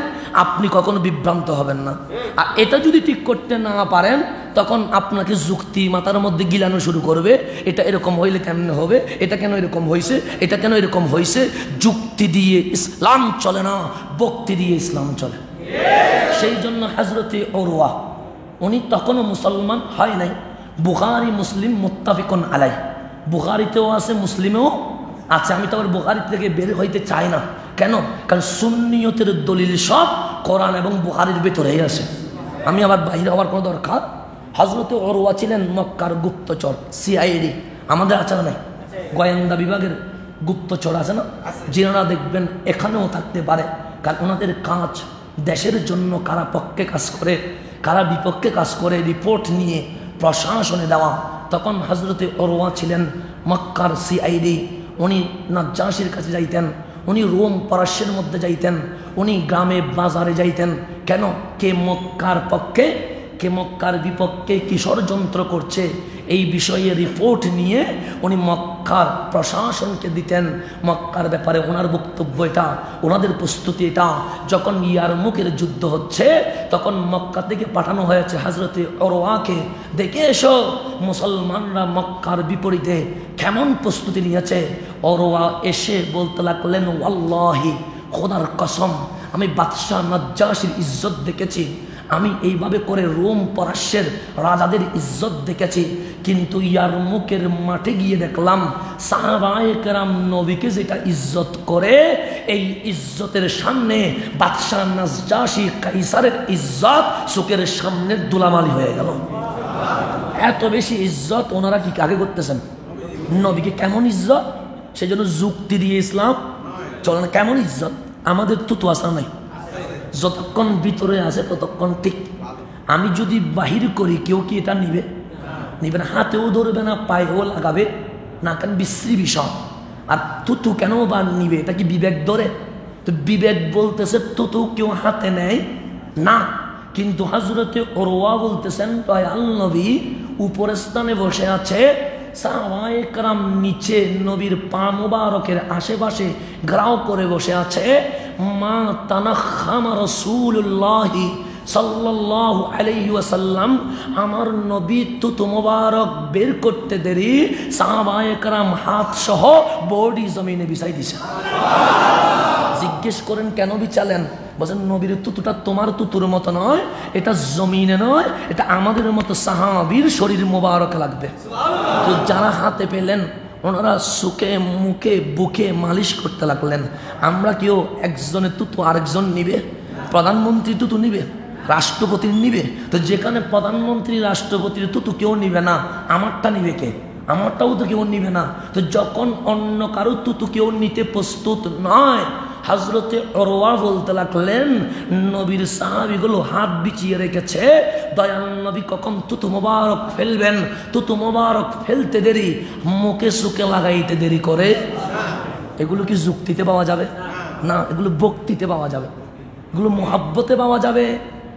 আপনি কখনো বিভ্রান্ত হবেন না। আর এটা যদি ঠিক করতে না পারেন তখন আপনাকে যুক্তি মাথার মধ্যে গিলানো শুরু করবে। এটা এরকম হইলে কেমনে হবে, এটা কেন এরকম হয়েছে, এটা কেন এরকম হয়েছে। যুক্তি দিয়ে ইসলাম চলে না, ভক্তি দিয়ে ইসলাম চলে। সেই জন্য হযরতে উরওয়া উনি তখনও মুসলমান হয় নাই। বুখারী মুসলিম মুত্তাফিকুন আলাই, বুখারীতেও আছে মুসলিমেও আছে। আমি তো আবার বুখারী থেকে বের হইতে চাই না। কেন? কারণ সুন্নিয়তের দলিল সব কোরআন এবং বুখারীর ভিতরেই আছে। আমি আবার বাইরে হওয়ার কোনো দরকার। হযরতে উরওয়া ছিলেন মক্কার গুপ্তচর, সিআইডি। আমাদের আচার নাই, গোয়েন্দা বিভাগের গুপ্তচর আছে না, যিনারা দেখবেন এখানেও থাকতে পারে, কারণ ওনাদের কাজ দেশের জন্য কারা পক্ষে কাজ করে কারা বিপক্ষে কাজ করে রিপোর্ট নিয়ে প্রশাসনে দেওয়া। তখন হজরতে ওরওয়া ছিলেন মক্কার সিআইডি, উনি নাজ্জাশীর কাছে যাইতেন, উনি রোম পারস্যের মধ্যে যাইতেন, উনি গ্রামে বাজারে যাইতেন। কেন? কে মক্কার পক্ষে কে মক্কার বিপক্ষে কি ষড়যন্ত্র করছে এই বিষয়ে রিপোর্ট নিয়ে উনি মক্কার প্রশাসনকে দিতেন। মক্কার ব্যাপারে ওনার বক্তব্য এটা, ওনাদের প্রস্তুতি এটা। যখন ইয়ারমুকের যুদ্ধ হচ্ছে তখন মক্কা থেকে পাঠানো হয়েছে হজরতে ওরওয়াকে, দেখে এসো মুসলমানরা মক্কার বিপরীতে কেমন প্রস্তুতি নিয়েছে। ওরওয়া এসে বলতে লাগলেন, ওয়াল্লাহি, খোদার কসম, আমি বাদশাহ নাজ্জাশীর ইজ্জত দেখেছি, আমি এইভাবে করে রোম পারস্যের রাজাদের ইজ্জত দেখেছি, কিন্তু ইয়ারমুকের মাঠে গিয়ে দেখলাম সাহাবায়ে কেরাম নবীকে যেটা ইজ্জত করে এই ইজ্জতের সামনে বাদশাহ নাজ্জাশী কাইসারের ইজ্জত চোখের সামনে দুলামালি হয়ে গেল। এত বেশি ইজ্জত ওনারা কি কাকে করতেছেন? নবীকে। কেমন ইজ্জত? সেই জন্য যুক্তি দিয়ে ইসলাম চলে না। কেমন ইজ্জত? আমাদের তো আসা নাই, যতক্ষণ ভিতরে আছে ততক্ষণ ঠিক। আমি যদি বাহির করি কেউ কি এটা নিবে? নিবে না। হাতেও ধরবে না, পায়েও লাগাবে না, কেন? বিশ্রী বিষয়। আর তুতু কেন বা নিবে? এটা কি বিবেক ধরে? তো বিবেক বলতেছে তুতু কেউ হাতে নেয় না, কিন্তু হযরতে ওরওয়া বলতেছেন দয়াল নবী উপরের স্থানে বসে আছে, সাহাবায়ে কেরাম নিচে নবীর পা মুবারকের আশেপাশে ঘেরাও করে বসে আছে। মা তানাখামা রাসূলুল্লাহি সাল্লাল্লাহু আলাইহি ওয়াসাল্লাম, আমার নবী তুতু মুবারক বের করতে দেরি সাহাবায়ে কেরাম হাত সহ বডি জমিনে বিছাই দিছে। জিজ্ঞেস করেন কেন বিছালেন? বলেন নবীর তুতুটা তোমার তুতুর মতো নয়, এটা জমিনে নয়, এটা আমাদের মতো সাহাবীর শরীর মোবারক লাগবে। তো যারা হাতে পেলেন ওনারা সুখে মুখে বুকে মালিশ করতে লাগলেন। আমরা কেউ একজনের তুতু আরেকজন নিবে? প্রধানমন্ত্রী তুতু নিবে? রাষ্ট্রপতির নিবে? তো যেখানে প্রধানমন্ত্রী রাষ্ট্রপতির তুতু কেউ নিবে না, আমারটা নিবে কে? আমারটাও তো কেউ নিবে না। তো যখন অন্য কারো তুতু কেউ নিতে প্রস্তুত নয়, হযরতে ওরওয়া বলতে লাগলেন নবীর সাহাবীগুলো হাত বিছিয়ে রেখেছে, দয়াল নবী কখন তুতু মোবারক ফেলবেন, তুতু মোবারক ফেলতে দেরি, মুখে সুখে লাগাইতে দেরি করে। এগুলো কি যুক্তিতে পাওয়া যাবে? না, এগুলো ভক্তিতে পাওয়া যাবে, এগুলো মোহাব্বতে পাওয়া যাবে।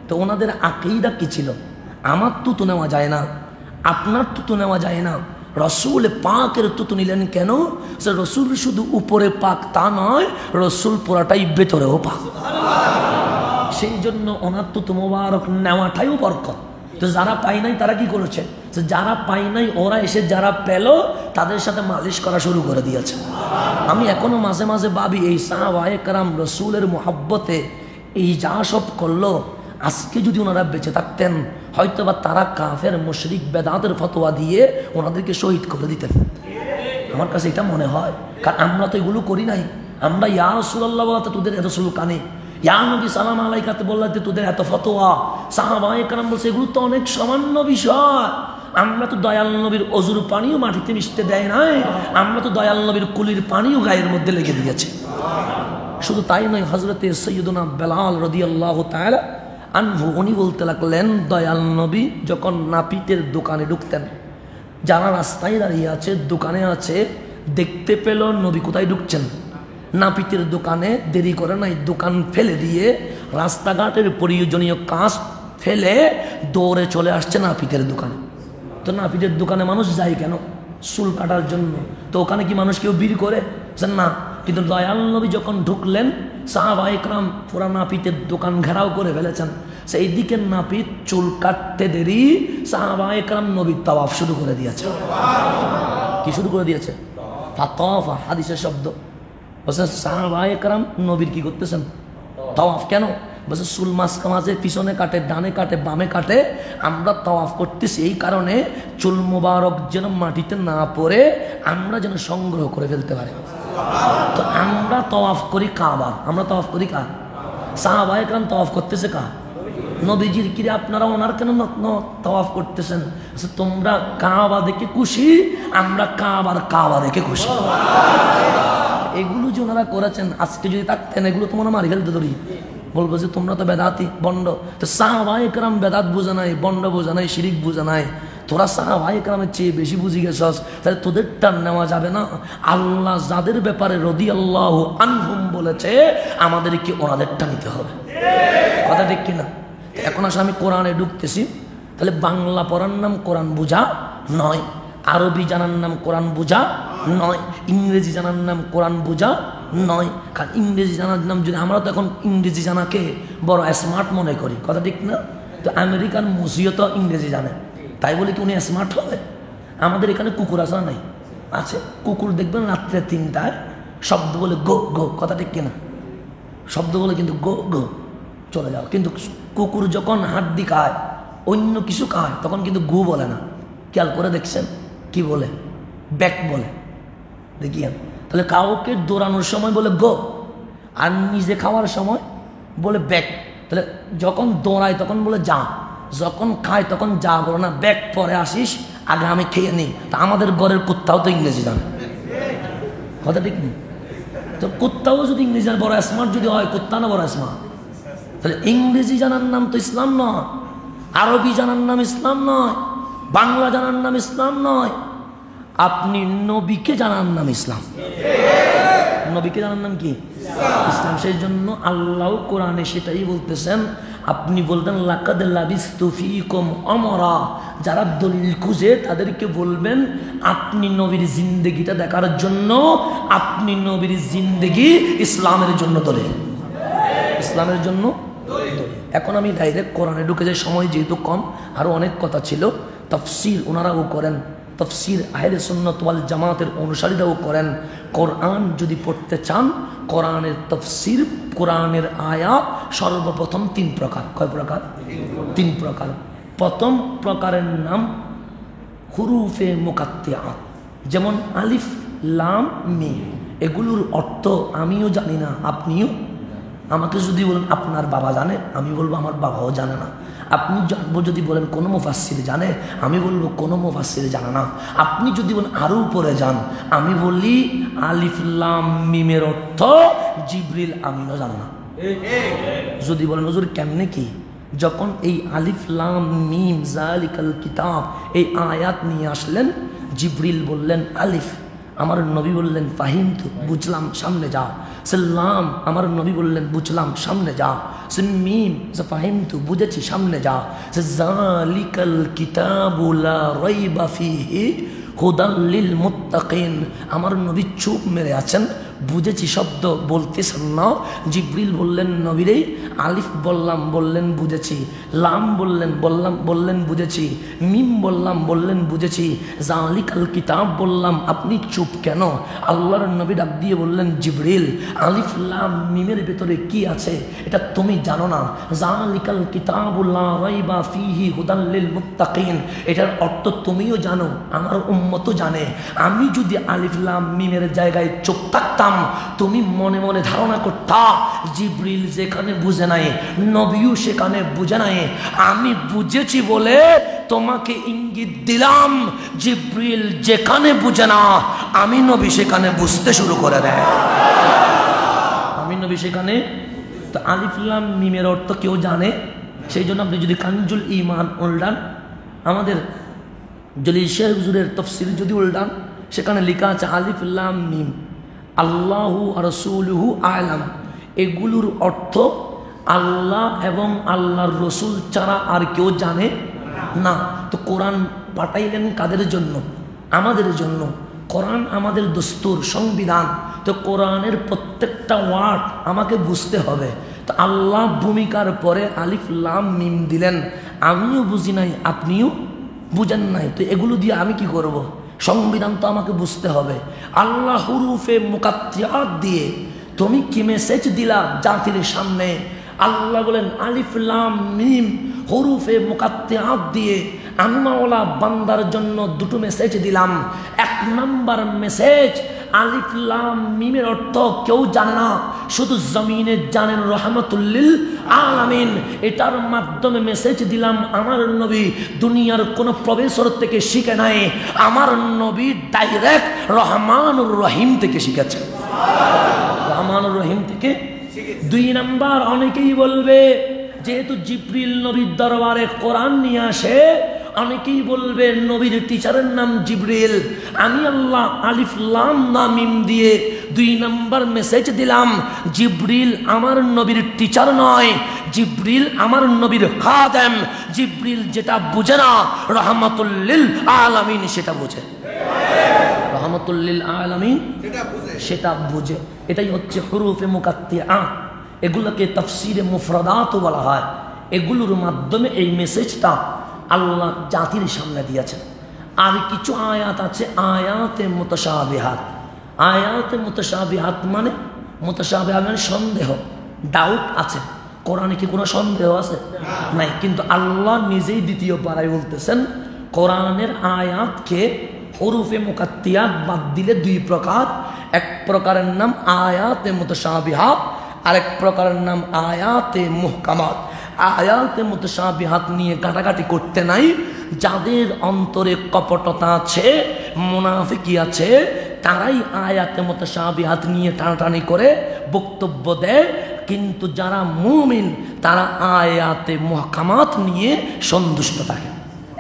তো ওনাদের আকীদা কি ছিল? আমার তুতু নেওয়া যায় না, আপনার তুতু নেওয়া যায় না। রসুল পাকের তুতু নিলেন কেন? রসুল শুধু উপরে পাক তা নয়, রসুল পুরাটাই ভেতরেও পাক। সেই জন্য ওনার তুতু মোবারক নেওয়াটাইও বরকত। তো যারা পাই নাই তারা কি করেছে? যারা পাই নাই ওরা এসে যারা পেল তাদের সাথে মালিশ করা শুরু করে দিয়েছে। আমি এখনো মাঝে মাঝে ভাবি এই সাহাবায়ে কেরাম রসুলের মোহাব্বতে এই যা সব করলো, আজকে যদি ওনারা বেঁচে থাকতেন হয়তো বা তারা কাফের মুশরিক বেদাতের ফতোয়া দিয়ে ওনাদেরকে শহীদ করে দিতেন। আমার কাছে এটা মনে হয়, কারণ আমরা তো এগুলো করি নাই। আমরা ইয়া রাসূলুল্লাহ বলতে তোদের এত সুলকানি, ইয়া নবী সালাম আলাইকাতে বলতে তোদের এত ফতোয়া, সাহাবায়ে কেরাম বলছে এগুলো তো অনেক সামান্য বিষয়। আমরা তো দয়াল নবীর অজুর পানিও মাটিতে মিশতে দেয় নাই, আমরা তো দয়াল নবীর কুলির পানিও গায়ের মধ্যে লেগে দিয়েছে। শুধু তাই নয়, হযরতে সাইয়্যিদুনা বেলাল রাদিয়াল্লাহু তাআলা আনহু উনি বলতে লাগলেন দয়াল নবী যখন নাপিতের দোকানে ঢুকতেন, যারা রাস্তায় দাঁড়িয়ে আছে দোকানে আছে দেখতে পেল নবী কোথায় ঢুকছেন, নাপিতের দোকানে দেরি করে নাই, দোকান ফেলে দিয়ে রাস্তাঘাটের প্রয়োজনীয় কাজ ফেলে দৌড়ে চলে আসছে নাপিতের দোকানে। তো নাপিতের দোকানে মানুষ যায় কেন? চুল কাটার জন্য। তো ওখানে কি মানুষ কেউ ভিড় করে? না। কিন্তু দয়াল নবী যখন ঢুকলেন সাহাবায়ে কেরাম পুরা নাপিতের দোকান ঘেরাও করে ফেলেছেন। সেই দিকে নাপিত চুল কাটতে দেরি সাহাবায়ে কেরাম নবীর তাওয়াফ শুরু করে দিয়েছে। কি শুরু করে দিয়েছে? ফাতাওয়াফা, হাদিসের শব্দ। বলছে সাহাবায়ে কেরাম নবীর কি করতেছেন? তাওয়াফ। কেন? বলছে চুল মাঝে পিছনে কাটে, ডানে কাটে, বামে কাটে, আমরা তাওয়াফ করতেছি এই কারণে চুল মুবারক যেন মাটিতে না পড়ে আমরা যেন সংগ্রহ করে ফেলতে পারি। তো আমরা তাওয়াফ করি কাবা, আমরা তাওয়াফ করি কার? সাহাবায়ে কেরাম তাওয়াফ করতেছে কার? নবীজির। কি আপনারা ওনার কেন তাওয়াফ করতেছেন? তোমরা কাবা দেখে খুশি, আমরা কাবা রেখে খুশি। এগুলো যে ওনারা করেছেন, আজকে যদি থাকতেন এগুলো তো মনে মারি ফেলতে ধরি, বলবো যে তোমরা তো বেদাতি বন্ড। তো সাহাবায়ে কেরাম বেদাত বুঝে নাই, বন্ড বুঝে নাই, শিরিক বুঝে নাই, তোরা সাহাবায়ে কেরামের চেয়ে বেশি বুঝি গেছস, তাহলে তোদেরটা নেওয়া যাবে না। আল্লাহ যাদের ব্যাপারে রাদিয়াল্লাহু আনহুম বলেছে আমাদেরকে ওনাদেরটা নিতে হবে, কথা ঠিক কিনা? এখন আসলে আমি কোরআনে ঢুকতেছি, তাহলে বাংলা পড়ার নাম কোরআন বোঝা নয়, আরবি জানার নাম কোরআন বোঝা নয়, ইংরেজি জানার নাম কোরআন বোঝা নয়। কারণ ইংরেজি জানার নাম যদি, আমরা তো এখন ইংরেজি জানাকে বড় স্মার্ট মনে করি, কথা ঠিক না? তো আমেরিকান মুসিও তো ইংরেজি জানে, তাই বলে কি উনি স্মার্ট হবে? আমাদের এখানে কুকুর আসা নাই, আছে কুকুর দেখবেন রাত্রে 3টায় শব্দ বলে গো গো, কথা ঠিক কিনা? শব্দ বলে কিন্তু গো গো চলে যাও, কিন্তু কুকুর যখন হাড্ডি খায়, অন্য কিছু খায়, তখন কিন্তু গু বলে না। খেয়াল করে দেখছেন কি বলে? ব্যাক বলে, দেখিয়েন। তাহলে কাউকে দৌড়ানোর সময় বলে গো, আর নিজে খাওয়ার সময় বলে ব্যাক। তাহলে যখন দৌড়ায় তখন বলে যা, যখন খায় তখন যা বলো না, ব্যাক পরে আসিস, আগে আমি খেয়ে নিই। তা আমাদের ঘরের কুত্তাও তো ইংরেজি জানে, কথা ঠিক নেই? তো কুত্তাও যদি ইংরেজি জানে, বড় স্মার্ট যদি হয়, কুত্তা না বড় স্মার্ট? তাহলে ইংরেজি জানার নাম তো ইসলাম নয়, আরবি জানার নাম ইসলাম নয়, বাংলা জানার নাম ইসলাম নয়। আপনি নবীকে জানার নাম ইসলাম, নবীকে জানার নাম কি? ইসলাম। সেই জন্য আল্লাহ কোরআনে সেটাই বলতেছেন। আপনি বলতেন লাকাদ লাবিস্তু ফীকুম উমরা, যারা দলিল খুঁজে তাদেরকে বলবেন আপনি নবীর জিন্দেগিটা দেখার জন্য, আপনি নবীর জিন্দেগি ইসলামের জন্য দলিল, ইসলামের জন্য দলিল। এখন আমি ডাইরেক্ট কোরআনে ঢুকে যাই, সময় যেহেতু কম, আরও অনেক কথা ছিল। তাফসীর ওনারাও করেন, তাফসীর আহলে সুন্নাত ওয়াল জামাতের অনুসারীরাও করেন। কোরআন যদি পড়তে চান, কোরআনের তাফসীর, কোরআনের আয়াত সর্বপ্রথম 3 প্রকার। কয় প্রকার? 3 প্রকার। প্রথম প্রকারের নাম হুরুফে মুকাত্তিআত, যেমন আলিফ লাম মিম। এগুলোর অর্থ আমিও জানি না, আপনিও। আমাকে যদি বলেন আপনার বাবা জানে, আমি বলবো আমার বাবাও জানে না। আপনি যদি বলেন কোনো মুফাসসির জানে, আমি বলবো কোনো মুফাসসির জানে না। আপনি যদি বলেন আরও উপরে যান, আমি বলি আলিফ লাম মিমের অর্থ জিবরিল আমিনও জানে না। যদি বলেন হুজুর কেমনে কি? যখন এই আলিফ লাম মিম যালিকাল কিতাব এই আয়াত নিয়ে আসলেন, জিবরিল বললেন আলিফ, আমার নবী বললেন ফাহিমতু, বুঝলাম, সামনে যা। সাল্লাম, আমার নবী বললেন বুঝলাম, সামনে যা। মিম, ফাহিমতু, বুঝেছি, সামনে যা। যালিকাল কিতাবু লা রাইবা ফীহি হুদাল লিল মুত্তাকিন, আমার নবী চুপ মেরে আছেন, বুঝেছি শব্দ বলতেছেন না। জিবরিল বললেন নবীরে আলিফ বললাম, বললেন বুঝেছি, লাম বললেন বুঝেছি, মিম বললেন বুঝেছি, যালিকাল কিতাব বললাম, আপনি চুপ কেন? আল্লাহর নবী ডাক দিয়ে বললেন জিবরিল আলিফ লাম মিমের ভেতরে কি আছে এটা তুমি জানো না। যালিকাল কিতাবু লা রাইবা ফীহি হুদাল লিল মুত্তাকিন, এটার অর্থ তুমিও জানো, আমার উম্মতও জানে। আমি যদি আলিফ লাম মিমের জায়গায় চুপ থাকতাম, তুমি মনে মনে ধারণা করতা জিবরিল যেখানে বুঝে নাই, নবীও সেখানে বুঝে নাই। আমি বুঝেছি বলে তোমাকে ইঙ্গিত দিলাম, জিবরিল যেখানে বুঝে না, আমি নবী সেখানে বুঝতে শুরু করে দেয়, আমি নবী সেখানে। তো আলিফ লাম মিমের অর্থ কেউ জানে? সেই জন্য আপনি যদি কানজুল ঈমান উল্টান, আমাদের জলিল শেখ হুজুরের তাফসীর যদি উল্টান, সেখানে লেখা আছে আলিফ লাম মিম আল্লাহু রাসূলুহু আ'লাম। এগুলোর অর্থ আল্লাহ এবং আল্লাহর রসুল ছাড়া আর কেউ জানে না। তো কোরআন পাঠাইলেন কাদের জন্য? আমাদের জন্য। কোরআন আমাদের দস্তুর, সংবিধান। তো কোরআনের প্রত্যেকটা ওয়ার্ড আমাকে বুঝতে হবে। তো আল্লাহ ভূমিকার পরে আলিফ লাম মিম দিলেন, আমিও বুঝি নাই, আপনিও বুঝেন নাই। তো এগুলো দিয়ে আমি কি করব? সংবিধান তো আমাকে বুঝতে হবে। আল্লাহ হুরুফে মুকাত্তিআত দিয়ে তুমি কি মেসেজ দিলা জাতির সামনে? আল্লাহ বলেন আলিফ লাম মিম হুরুফে মুকাত্তিআত দিয়ে আমি মাওলা বান্দার জন্য দুটো মেসেজ দিলাম। 1 নাম্বার মেসেজ, আলিফ লাম মিমের অর্থ কেউ জানে না, শুধু জমিনে জানেন রহমাতুল লিল আলামিন। এটার মাধ্যমে মেসেজ দিলাম আমার নবী দুনিয়ার কোন প্রফেসর থেকে শিখে নাই, আমার নবী ডাইরেক্ট রহমানুর রহিম থেকে শিখেছেন, রহমানুর রহিম থেকে। 2 নাম্বার, অনেকেই বলবে যেহেতু জিবরিল নবীর দরবারে কোরআন নিয়ে আসে, অনেকেই বলবে নবীর টিচারের নাম জিবরিল। আমি আল্লাহ আলিফ লাম না মিম দিয়ে 2 নাম্বার মেসেজ দিলাম, জিবরিল আমার নবীর টিচার নয়, জিবরিল আমার নবীর খাদেম। জিবরিল যেটা বুঝে না রহমাতুল লিল আলামিন সেটা বুঝে, রহমাতুল লিল আলামিন সেটা বুঝে। এটাই হচ্ছে হুরুফে মুকাত্তিআ, এগুলোকে তাফসীরে মুফরাদাত বলা হয়। এগুলোর মাধ্যমে এই মেসেজটা আল্লাহ জাতির সামনে দিয়েছেন। আর কিছু আয়াত আছে আয়াতে মুতাশাবিহাত। আয়াতে মুতাশাবিহাত মানে মুতাশাবিহাত মানে সন্দেহ, ডাউট আছে। কোরআনে কি কোনো সন্দেহ আছে? নাই। কিন্তু আল্লাহ নিজেই দ্বিতীয় পারায় বলতেছেন কোরআনের আয়াতকে হুরুফে মুকাত্তিয়াত বাদ দিলে 2 প্রকার। এক প্রকারের নাম আয়াতে মুতাশাবিহাত, আরেক প্রকারের নাম আয়াতে মুহকামাত। আয়াতে মুতাশাবিহাত নিয়ে কাটাকাটি করতে নাই। যাদের অন্তরে কপটতা আছে, মুনাফিকি আছে, তারাই আয়াতে মুতাশাবিহাত নিয়ে টানাটানি করে বক্তব্য দেয়। কিন্তু যারা মুমিন তারা আয়াতে মুহকামাত নিয়ে সন্তুষ্ট থাকে।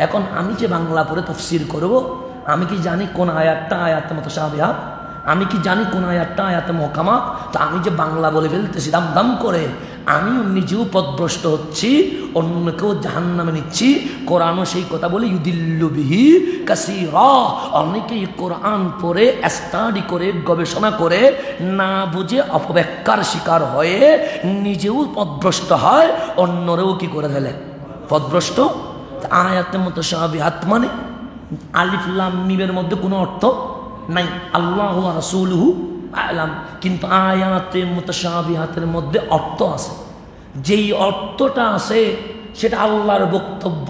এখন আমি যে বাংলা পড়ে তাফসীর করব, আমি কি জানি কোন আয়াতটা আয়াতে মুতাশাবিহাত? আমি কি জানি কোন আয়াতটা আয়াতে মুহকামাত? তো আমি যে বাংলা বলে ফেলতেছি দাম দাম করে, আমিও নিজেও পথভ্রষ্ট হচ্ছি, অন্যকেও জাহান্নামে নিচ্ছি। কোরআনও সেই কথা বলে ইউদিল্লু বিহি কাসীরা। অনেকেই কোরআন পড়ে স্টাডি করে গবেষণা করে না বুঝে অপব্যাখ্যার শিকার হয়ে নিজেও পথভ্রষ্ট হয়, অন্যরেও কি করে ফেলে পথভ্রষ্ট। আয়াতে মুতাশাবিহাত মানে আলিফ লাম মিমের মধ্যে কোনো অর্থ নাই, আল্লাহু ওয়া রাসূলুহু আ'লাম। কিন্তু আয়াতে মুতাশাবিহাতের মধ্যে অর্থ আছে। যেই অর্থটা আছে সেটা আল্লাহর বক্তব্য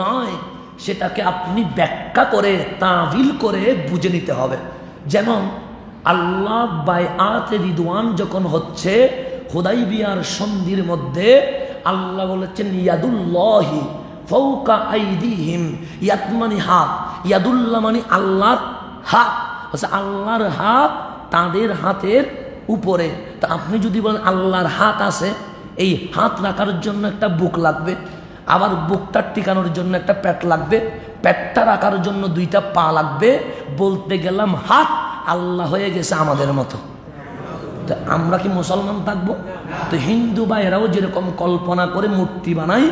নয়, সেটাকে আপনি ব্যাখ্যা করে তাবিল করে বুঝে নিতে হবে। যেমন আল্লাহ বাইআতে রিদওয়ান যখন হচ্ছে হুদাইবিয়ার সন্ধির মধ্যে আল্লাহ বলেছেন ইয়াদুল্লাহি ফাওকা আইদিহিম। ইয়াদ মানে হাত, ইয়াদুল্লাহ মানে আল্লাহর হাত, আল্লাহর হাত তাদের হাতের উপরে। তা আপনি যদি বলেন আল্লাহর হাত আছে, এই হাত রাখার জন্য একটা বুক লাগবে, আবার বুকটা টিকানোর জন্য একটা পেট লাগবে, পেটটা রাখার জন্য 2টা পা লাগবে। বলতে গেলাম হাত আল্লাহ হয়ে গেছে আমাদের মতো। তো আমরা কি মুসলমান থাকবো? তো হিন্দু ভাইয়েরাও যেরকম কল্পনা করে মূর্তি বানাই,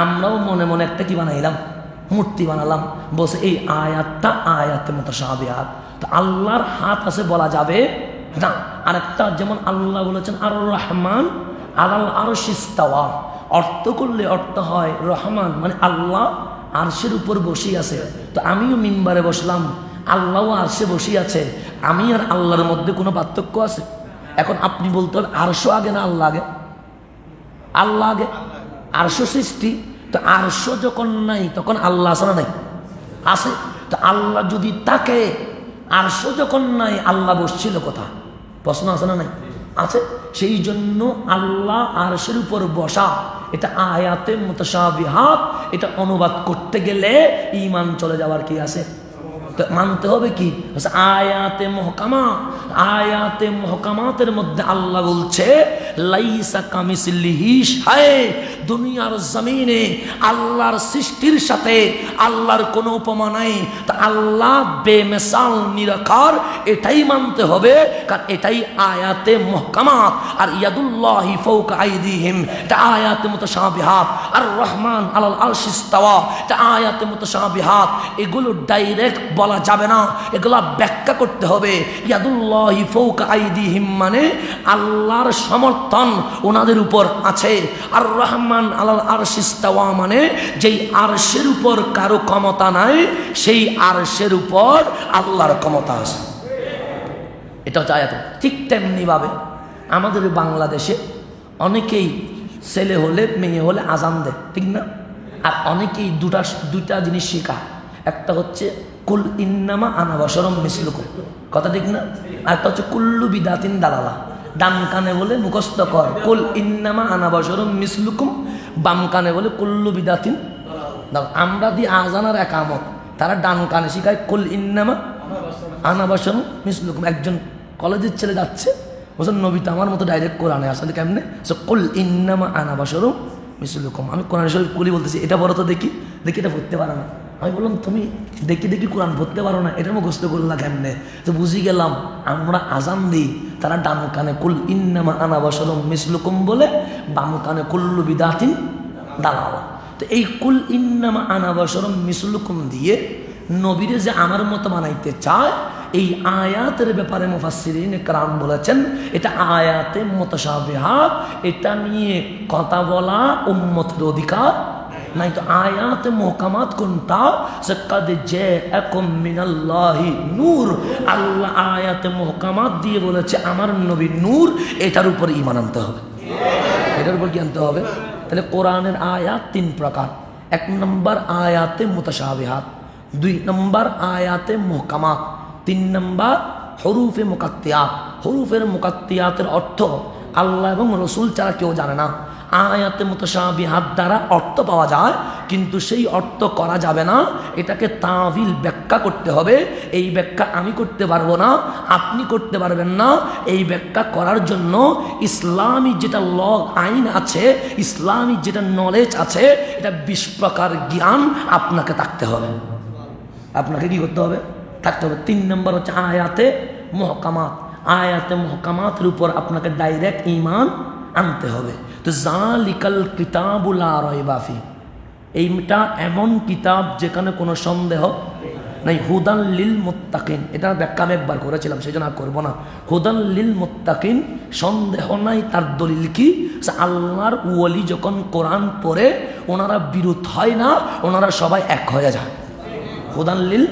আমরাও মনে মনে একটা কি বানাইলাম, মূর্তি বানালাম। বলছে এই আয়াতটা আয়াতে মুতাশাবিহাত। তো আল্লাহর হাত আছে বলা যাবে না। আরেকটা যেমন আল্লাহ বলেছেন আর রহমান আলাল আরশি ইস্তাওয়া, অর্থ করলে অর্থ হয় রহমান মানে আল্লাহ আরশের উপর বসে আছে। তো আমিও মিম্বারে বসলাম, আল্লাহও আরশে বসে আছে, আমি আর আল্লাহর মধ্যে কোনো পার্থক্য আছে? এখন আপনি বলতে হবে আরশও আগে না আল্লাহ আগে? আল্লাহ আগে, আরশ সৃষ্টি। তো আরশ যখন নাই তখন আল্লাহ আছে না নাই? আছে। তো আল্লাহ যদি তাকে, আরশ যখন নাই আল্লাহ বসছিল কোথা? প্রশ্ন আছে না নাই? আছে। সেই জন্য আল্লাহ আরশের উপর বসা, এটা আয়াতে মুতাশাবিহাত। এটা অনুবাদ করতে গেলে ঈমান চলে যাওয়ার কি আছে? তো মানতে হবে কি আয়াতে মুহকামা। আয়াতে মুহকামাতের মধ্যে আল্লাহ বলছে লাইসা কামিসলিহি শাই, দুনিয়ার জমিনে আল্লাহর সৃষ্টির সাথে আল্লাহর কোনো উপমা নাই। তা আল্লাহ বেমিসাল নিরাকার, এটাই মানতে হবে, কারণ এটাই আয়াতে মুহকামাত। আর ইয়াদুল্লাহি ফাওকা আইদিহিম এটা আয়াতে মুতাশাবিহাত। আর রহমান আলাল আরশি ইস্তাওয়া এটা আয়াতে মুতাশাবিহাত। এগুলো ডাইরেক্ট বলা যাবে না, এগুলা ব্যাখ্যা করতে হবে। ইয়াদুল্লাহি ফাওকা আইদিহিম মানে আল্লাহর সমর্থন ওনাদের উপর আছে। আর রহমান আলাল আরশি ইস্তাওয়া মানে যেই আরশের উপর কারো ক্ষমতা নাই, সেই আরশের উপর আল্লাহর ক্ষমতা আছে। এটা হচ্ছে আয়াত। ঠিক তেমনি ভাবে আমাদের বাংলাদেশে অনেকেই ছেলে হলে মেয়ে হলে আজান দেয়, ঠিক না? আর অনেকেই দুটা জিনিস শেখায়। একটা হচ্ছে কুল ইন্নামা আনা বাশারুম মিসলুকুম, কথা ঠিক না? একটা হচ্ছে কুল্লু বিদাতিন দালালা, ডান কানে বলে মুখস্থ কর কুল ইন্নামা আনা বাশারুম মিসলুকুম, বাম কানে বলে কুল্লু বিদাতিন। আমরা দিই আযান আর ইকামত, তারা ডান কানে শিখায় কুল ইন্নামা আনা বাশারুম মিসলুকুম। একজন কলেজের ছেলে যাচ্ছে, বলছেন নবী তো আমার মতো ডাইরেক্ট কোরআনে আসলে কেমনে? কুল ইন্নামা আনা বাশারুম মিসলুকুম। আমি কোরআন শরীফ কুলি বলতেছি, এটা বড় তো দেখি, এটা পড়তে পারে না। আমি বললাম তুমি দেখি কোরআন পড়তে পারো না, এটা মুখস্থ করলা কেমনে? তো বুঝি গেলাম আমরা আজান দিই, তারা ডান কানে কুল ইন্নামা আনা বাশারুম মিসলুকুম বলে, বাম কানে কুল্লু বিদাতিন দালালা। তো এই কুল ইন্নামা আনা বাশারুম মিসলুকুম দিয়ে নবীরে যে আমার মতো বানাইতে চায়, এই আয়াতের ব্যাপারে মুফাসসিরিন কেরাম বলেছেন এটা আয়াতে মুতাশাবিহাত, এটা নিয়ে কথা বলা উম্মতের অধিকার নাই। তো আয়াতে মুহকামাত কোনটা? সাকাদ জাআকুম মিনাল্লাহি নূর, আল্লাহ আয়াতে মুহকামাত দিয়ে বলেছে আমার নবী নূর, এটার উপর ঈমান আনতে হবে, এটার উপর কি আনতে হবে? তাহলে কোরআনের আয়াত তিন প্রকার। এক নম্বর আয়াতে মুতাশাবিহাত, দুই নম্বর আয়াতে মুহকামাত, তিন নম্বর হরুফে মুকাত্তিয়াত। হরুফের মুকাত্তিয়াতের অর্থ আল্লাহ এবং রসুল ছাড়া কেউ জানে না। আয়াতে মুতাশাবিহাত দ্বারা অর্থ পাওয়া যায়, কিন্তু সেই অর্থ করা যাবে না, এটাকে তাবিল ব্যাখ্যা করতে হবে। এই ব্যাখ্যা আমি করতে পারবো না, আপনি করতে পারবেন না। এই ব্যাখ্যা করার জন্য ইসলামী যেটা ল আইন আছে, ইসলামী যেটা নলেজ আছে, এটা 20 প্রকার জ্ঞান আপনাকে থাকতে হবে। আপনাকে কি করতে হবে? থাকতে হবে। 3 নম্বর হচ্ছে আয়াতে মুহকামাত। আয়াতে মুহকামাতের উপর আপনাকে ডাইরেক্ট ঈমান আনতে হবে। তো যালিকাল কিতাবুল লা রাইবা ফি, এইটা এমন কিতাব যেখানে কোনো সন্দেহ নাই। হুদান লিল মুত্তাকিন, এটার ব্যাখ্যা আমি একবার করেছিলাম, সেই জন্য আর করবো না। হুদান লিল মুত্তাকিন, সন্দেহ নাই। তার দলিল কি? আল্লাহর ওয়ালি যখন কোরআন পড়ে ওনারা বিরোধ হয় না, ওনারা সবাই এক হয়ে যায়। হুদান লিল,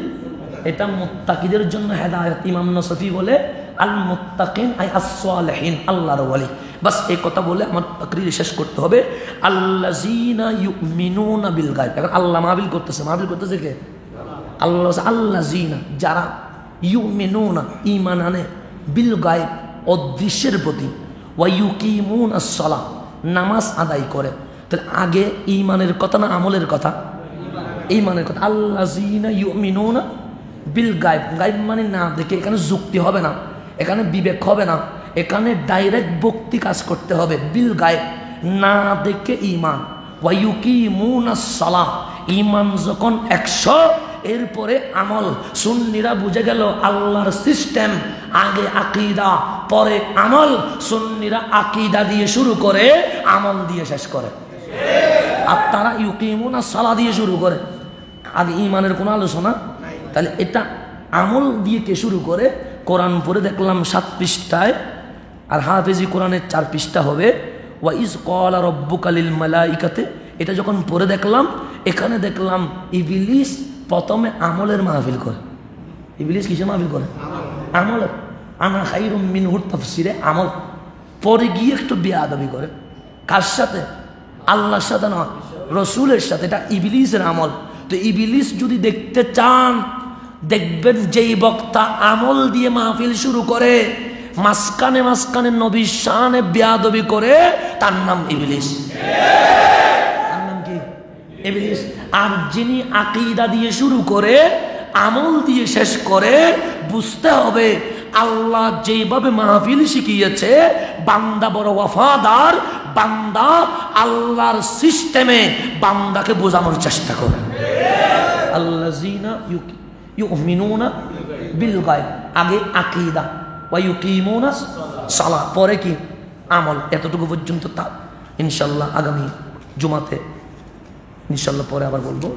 এটা মুত্তাকিদের জন্য হেদায়েত। ইমাম নসফি বলে আল মুত্তাকিন আই আস-সালিহিন, আল্লাহর ওয়ালি। বাস এই কথা বলে আমার তাকরীর শেষ করতে হবে। আল্লাযীনা ইউমিনুনা বিল গায়ব। এখন আল্লাহ মাহবিল করতেছে কে? আল্লাহ। আল্লাযীনা, যারা ইউমিনুনা, ঈমান আনে, বিল গায়ব, অদৃশ্যের প্রতি, ওয়া ইউকিমুনাস সালাহ, নামাজ আদায় করে। তাহলে আগে ঈমানের কথা না আমলের কথা? ঈমানের কথা। আল্লাযীনা ইউমিনুনা বিল গায়ব, গায়ব মানে না দেখে। এখানে যুক্তি হবে না, এখানে বিবেক হবে না, এখানে ডাইরেক্ট ভক্তি কাজ করতে হবে। বিল গায়ব, না দেখে ঈমান। ওয়া ইউকিমুনাস সালাহ, ঈমান যখন 100, এরপরে আমল। সুন্নিরা বুঝে গেল আল্লাহর সিস্টেম, আগে আকীদা পরে আমল। সুন্নিরা আকীদা দিয়ে শুরু করে, আমল দিয়ে শেষ করে। আর তারা ইউকিমুনাস সালাহ দিয়ে শুরু করে, আগে ঈমানের কোনো আলোচনা। তাহলে এটা আমল দিয়ে কে শুরু করে? কোরআন পড়ে দেখলাম 7 পৃষ্ঠায়, আর হাফেজি কোরআনের 4 পৃষ্ঠা হবে। ওয়া ইজ ক্বালা রাব্বুকা লিল মালাইকাতি, এটা যখন পড়ে দেখলাম, এখানে দেখলাম ইবলিস প্রথমে আমলের মাহফিল করে। ইবলিস কিসের মাহফিল করে? আমল। আনা খায়রুম মিনহু তাফসিরে আমল। পরে গিয়ে একটু বেয়াদবি করে। কার সাথে? আল্লাহর সাথে না, রসুলের সাথে। এটা ইবলিসের আমল। তো ইবলিস যদি দেখতে চান, দেখবেন যেই বক্তা আমল দিয়ে মাহফিল শুরু করে, মাঝখানে নবীর শানে বেয়াদবি করে, তার নাম ইবলিস। তার নাম কি? ইবলিস। আর যিনি আকীদা দিয়ে শুরু করে, আমল দিয়ে শেষ করে, বুঝতে হবে আল্লাহ যেভাবে মাহফিল শিখিয়েছে, বান্দা বড় ওয়াফাদার, বান্দা আল্লাহর সিস্টেমে বান্দাকে বোঝানোর চেষ্টা করে। আল্লাযীনা ইউমিনুনা বিল গায়ব, আগে আকীদা, ওয়া ইউকিমুনাস সালাহ, পরে কি? আমল। এতটুকু পর্যন্ত তা ইনশাআল্লাহ আগামী জুমাতে ইনশাআল্লাহ পরে আবার বলবো।